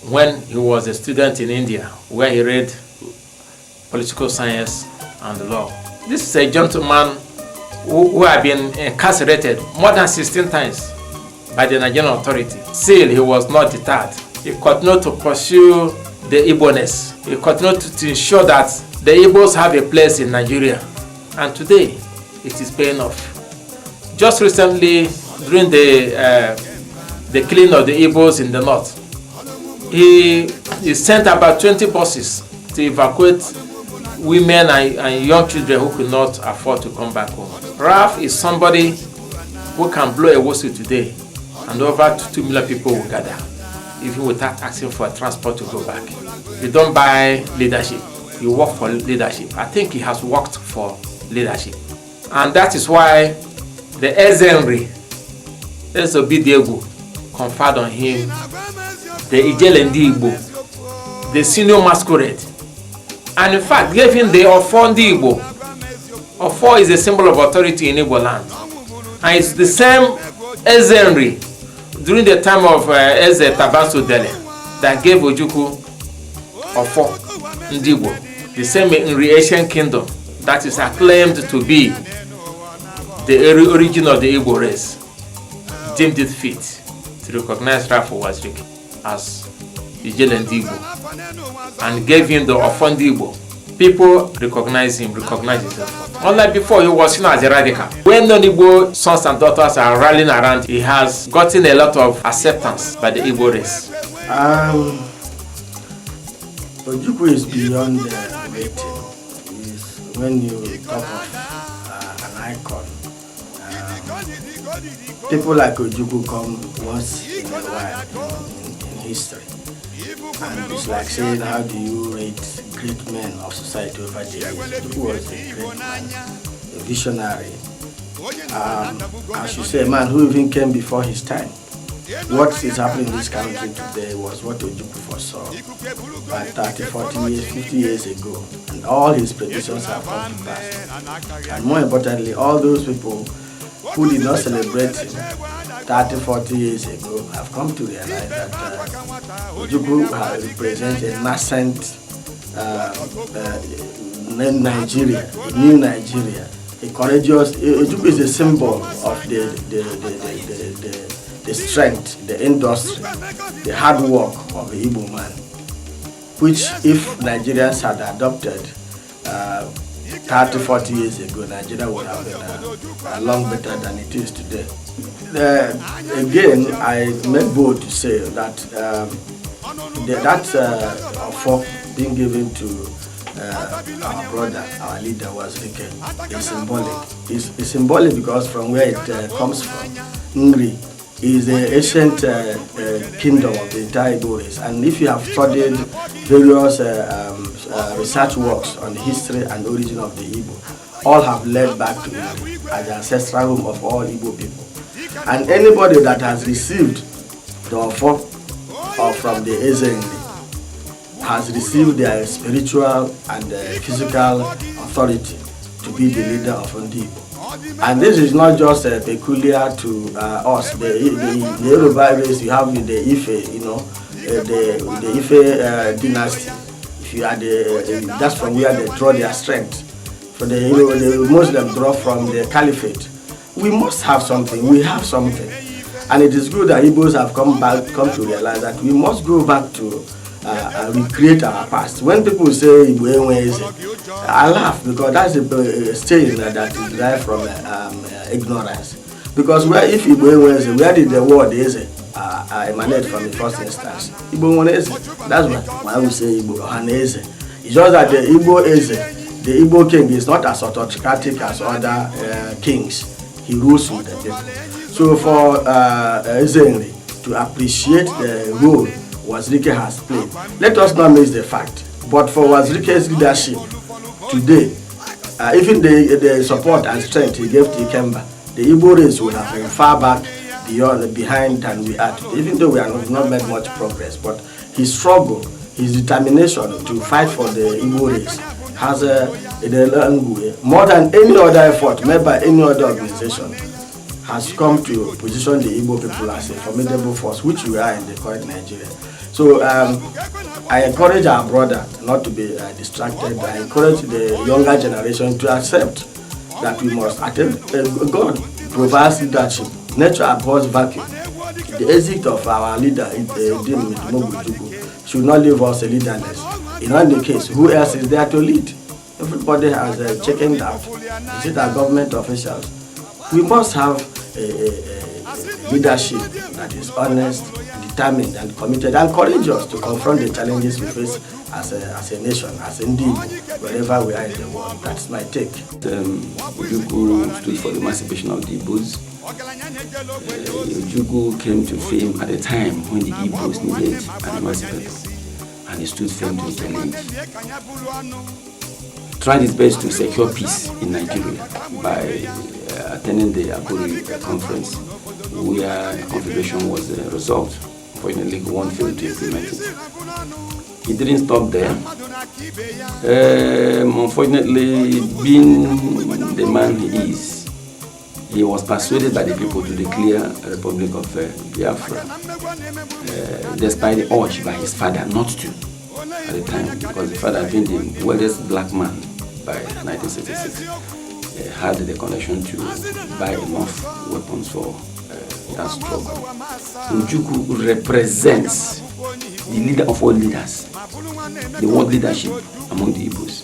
when he was a student in India, where he read political science and law. This is a gentleman who had been incarcerated more than 16 times by the Nigerian authority. Still, he was not deterred. He continued to pursue the Igbo-ness. He continued to ensure that the Igbos have a place in Nigeria. And today, it is paying off. Just recently, during the killing of the Igbos in the north, he sent about 20 buses to evacuate women and young children who could not afford to come back home. Ralph is somebody who can blow a whistle today and over 2 million people will gather, even without asking for transport to go back. You don't buy leadership, you work for leadership. I think he has worked for leadership. And that is why the Ezenri, Ezobidegu, conferred on him the Ijele Ndigbo, the senior masquerade, and in fact gave him the Ofo Ndigbo. Ofo is a symbol of authority in Igbo land, and it's the same Ezenri during the time of Eze Tabansu Dele that gave Ojukwu Ofo Ndigbo, the same in the Asian kingdom that is acclaimed to be the origin of the Igbo race, deemed it fit to recognize Ralph Owazirike as Ijele Ndigbo and gave him the Ofo Ndigbo. People recognize him, recognize his effort. Unlike before, he was seen as a radical. When non-Igbo sons and daughters are rallying around, he has gotten a lot of acceptance by the Igbo race. Ojukwu is beyond rating. When you talk of an icon, people like Ojukwu come once in a while in history. And it's like saying, how do you rate great men of society over the years? Ojukwu was a great man, a visionary. As you say, a man who even came before his time. What is happening in this country today was what Ojukwu foresaw by 30, 40 years, 50 years ago. And all his predictions have come to pass. And more importantly, all those people who did not celebrate him 30, 40 years ago have come to realize that Ojukwu represents a nascent Nigeria, a new Nigeria. A courageous, Ojukwu is a symbol of the strength, the industry, the hard work of the Igbo man, which if Nigerians had adopted 30, 40 years ago, Nigeria would have been a long better than it is today. Again, I make bold to say that that Ofo being given to our brother, our leader, Owazirike, is symbolic. It's symbolic because from where it comes from, Ngri is the ancient kingdom of the entire Igbo race. And if you have studied various research works on the history and origin of the Igbo, all have led back to Ngri as the ancestral home of all Igbo people. And anybody that has received the Ofo from the Ezenri has received their spiritual and physical authority to be the leader of Ndigbo. And this is not just peculiar to us. The Yoruba race, you have the Ife, the Ife dynasty. If you are that's from where they draw their strength. For the Muslims draw from the Caliphate. We must have something. We have something, and it is good that Igbos have come to realize that we must go back to recreate our past. When people say Igbo Enweze, I laugh because that's a saying that is derived from ignorance. Because if Igbo Enweze, where did the word Eze emanate from the first instance? Igbo Enweze. That's why we say Igbo Haneze. It's just that the Igbo Eze, the Igbo king, is not as autocratic as other kings. He rules with the people. So for Ezenri to appreciate the role Wazirike has played, let us not miss the fact. But for Wazirike's leadership today, even the support and strength he gave to Ikemba, the Igbo race would have been far back behind than we are today, even though we have not made much progress. But his struggle, his determination to fight for the Igbo race has more than any other effort made by any other organization, has come to position the Igbo people as a formidable force, which we are in the current Nigeria. So I encourage our brother not to be distracted. I encourage the younger generation to accept that we must attend. God provides leadership. Nature abhors vacuum. The exit of our leader, should not leave us leaderless. In any case, who else is there to lead? Everybody has checking out. Is it our government officials? We must have a leadership that is honest, determined, and committed, and courageous to confront the challenges we face as a nation, as indeed, wherever we are in the world. That's my take. Ojukwu stood for the emancipation of the Igbos. Ojukwu came to fame at a time when the Igbos needed an emancipation, and he stood firm to the challenge. Tried his best to secure peace in Nigeria by attending the Akuri conference, where a confederation was resolved. Unfortunately, one failed to implement it. He didn't stop there. Unfortunately, being the man he is, he was persuaded by the people to declare a Republic of Biafra, despite the urge by his father not to at the time, because the father had been the wealthiest black man by 1966, had the connection to buy enough weapons for that struggle. Ojukwu represents the leader of all leaders, the world leadership among the Igbos,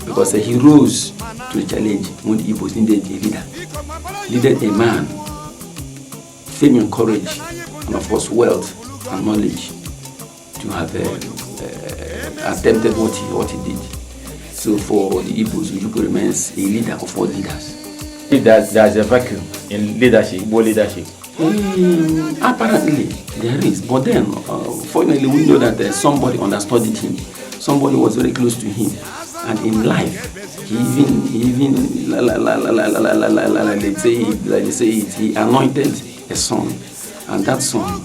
because he rose to the challenge when the Igbos needed a leader, needed a man, fame and courage, and of course wealth and knowledge to have attempted what he did. So for the Igbos, Ojukwu remains a leader of all leaders. There's a vacuum in leadership, Igbo leadership. Apparently there is, but then fortunately we know that somebody understood him, somebody was very close to him, and in life he even he anointed a son, and that son,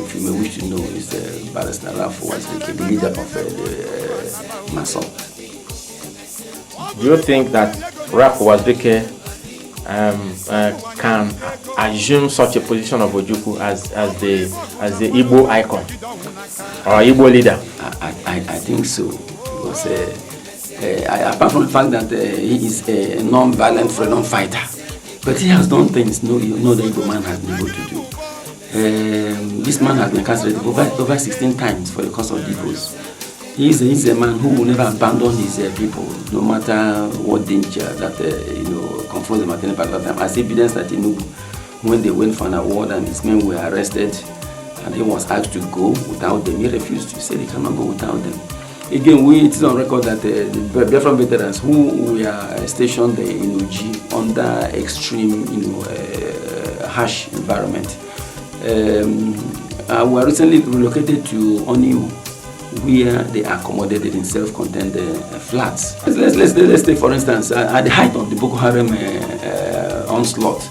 if you may wish to know, is Barrister Ife Ezoroezo, the leader of the Mason. Do you think that Ife Ezoroezo can assume such a position of Ojukwu as the Igbo icon or Igbo leader? I think so, because apart from the fact that he is a non-violent freedom fighter, but he has done things no the Igbo man has been able to do. This man has been incarcerated over 16 times for the cause of the Igbos. He's a man who will never abandon his people, no matter what danger that confronts them at any particular time. As evidence that when they went for an award and his men were arrested, and he was asked to go without them, he refused. He said he cannot go without them. Again, it is on record that the Biafran veterans who were stationed in Uji under extreme, harsh environment, were recently relocated to Oniu, where they are accommodated in self-contained flats. Let's take, for instance, at the height of the Boko Haram onslaught,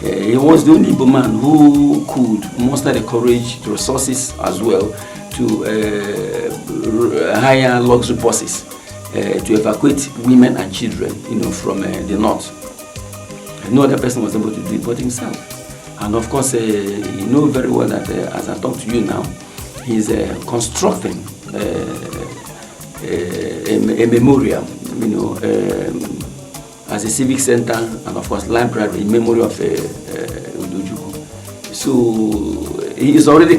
he was the only Igbo man who could muster the courage, the resources as well, to hire luxury buses to evacuate women and children, from the north. No other person was able to do it but himself. And of course, you know very well that as I talk to you now, he's constructing a memorial, as a civic center, and of course library in memory of Ojukwu. So he's already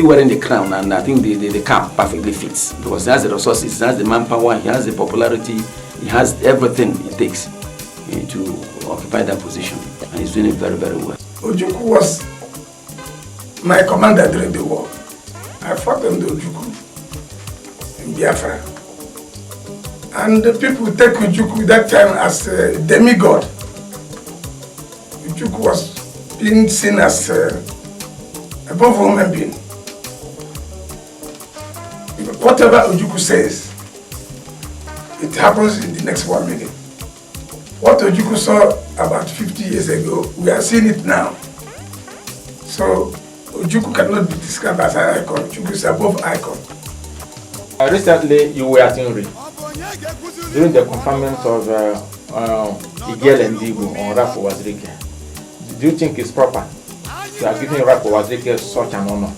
wearing the crown, and I think the cap perfectly fits because he has the resources, he has the manpower, he has the popularity, he has everything it takes to occupy that position, and he's doing it very, very well. Ojukwu was my commander during the war. I fought under Ojukwu in Biafra. And the people take Ojukwu that time as a demigod. Ojukwu was being seen as above human being. Whatever Ojukwu says, it happens in the next 1 minute. What Ojukwu saw about 50 years ago, we are seeing it now. So Ojukwu cannot be described as an icon. Ojukwu is above icon. Recently, you were at Inri during the confinement of Emesia Ikemba Ndigbo on Rapo Wazirike. Do you think it's proper to have given Rapo Wazirike such an honor?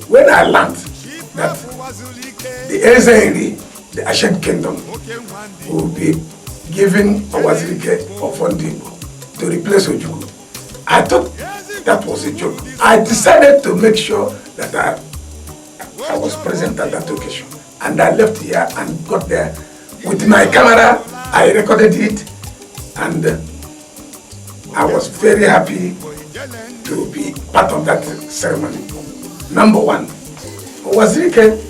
When I learned that the Ezeri, the ancient kingdom, will be giving Wazirike of Ndigbo to replace Ojukwu, I thought that was a joke. I decided to make sure that I was present at that occasion. And I left here and got there with my camera. I recorded it, and I was very happy to be part of that ceremony. Number one, Wazirike,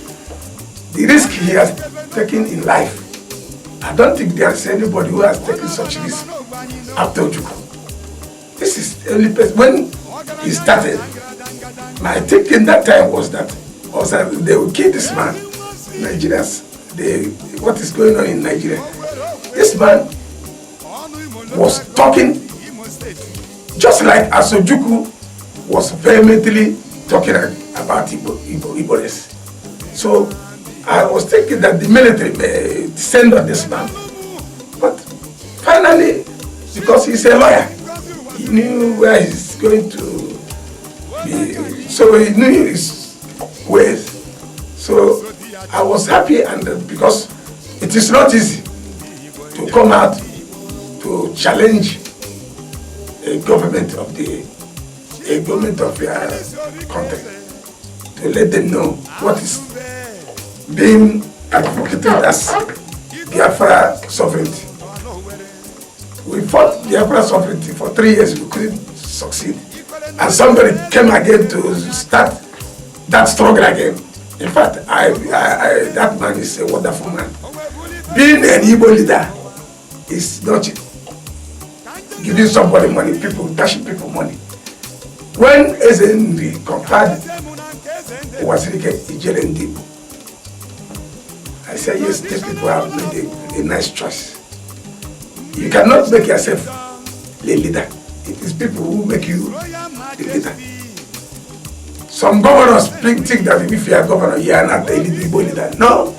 the risk he has taken in life, I don't think there's anybody who has taken such risk after Ojukwu. This is the only place. When he started, my thinking that time was that they will kill this man. Nigerians, what is going on in Nigeria? This man was talking just like as Ojukwu was vehemently talking about Igbo. So I was thinking that the military may descend on this man. But finally, because he's a lawyer, he knew where he's going to be. So he knew his ways. So I was happy, and because it is not easy to come out to challenge a government of your country, to let them know what is being advocated as Biafra sovereignty. We fought Biafra sovereignty for 3 years, we couldn't succeed. And somebody came again to start that struggle again. In fact, that man is a wonderful man. Being an Igbo leader is not giving somebody money, dashing people money. When Ezenri conferred Wazirike Eugene Decoque, I said, yes, these people have made a nice choice. You cannot make yourself a leader. It is people who make you a leader. Some governors think that if you are governor, you are not a Igbo leader. No.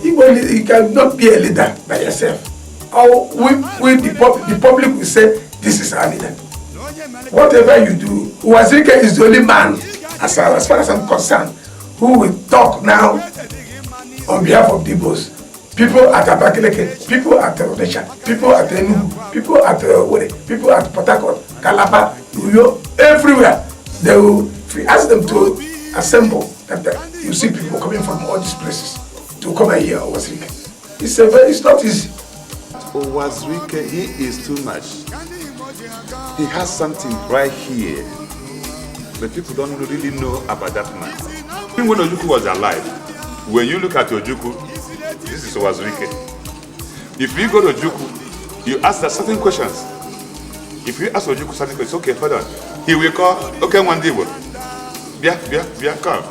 Igbo leader, you cannot be a leader by yourself. Or the public will say, this is our leader. Whatever you do, Wazirike is the only man, as far as I'm concerned, who will talk now on behalf of the Igbos. People at Abakaleke, people at Odesha, people at Enugu, people at Were, people at Port Harcourt, Calabar, Uyo, everywhere. They will, if we ask them to assemble, that you see people coming from all these places to come and hear Wazirike. It's not easy. Wazirike, he is too much. He has something right here, but people don't really know about that man. Even when Ojukwu was alive, when you look at Ojukwu, this is Wazirike. If you go to Ojukwu, you ask her certain questions. If you ask Ojukwu certain questions, okay, hold on. He will call, okay, Ndigbo. Bia, come.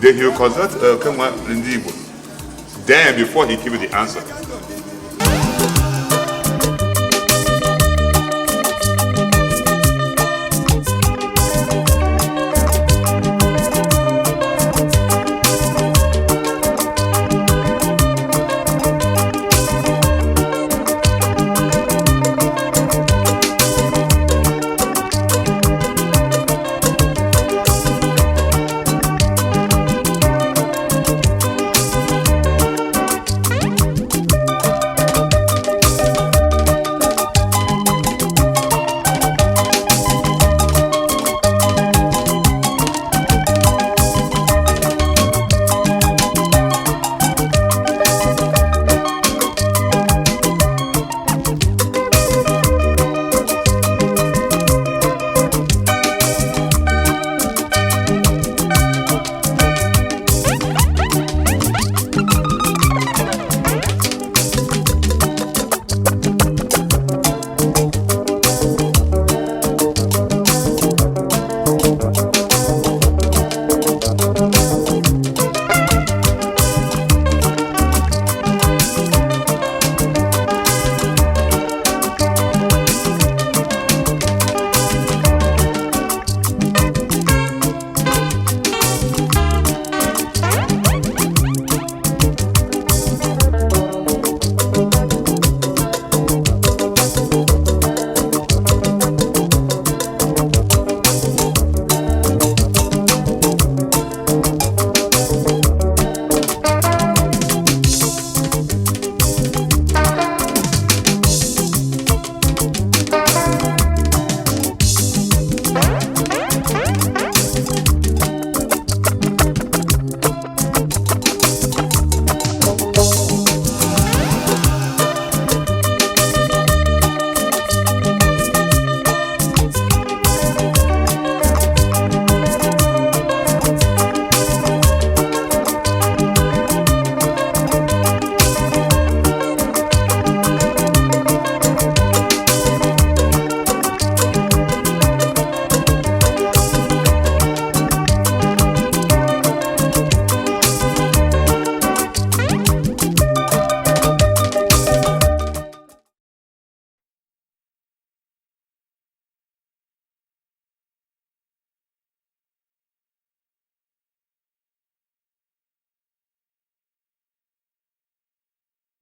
Then he will consult, okay, Ndigbo. Then before he give you the answer.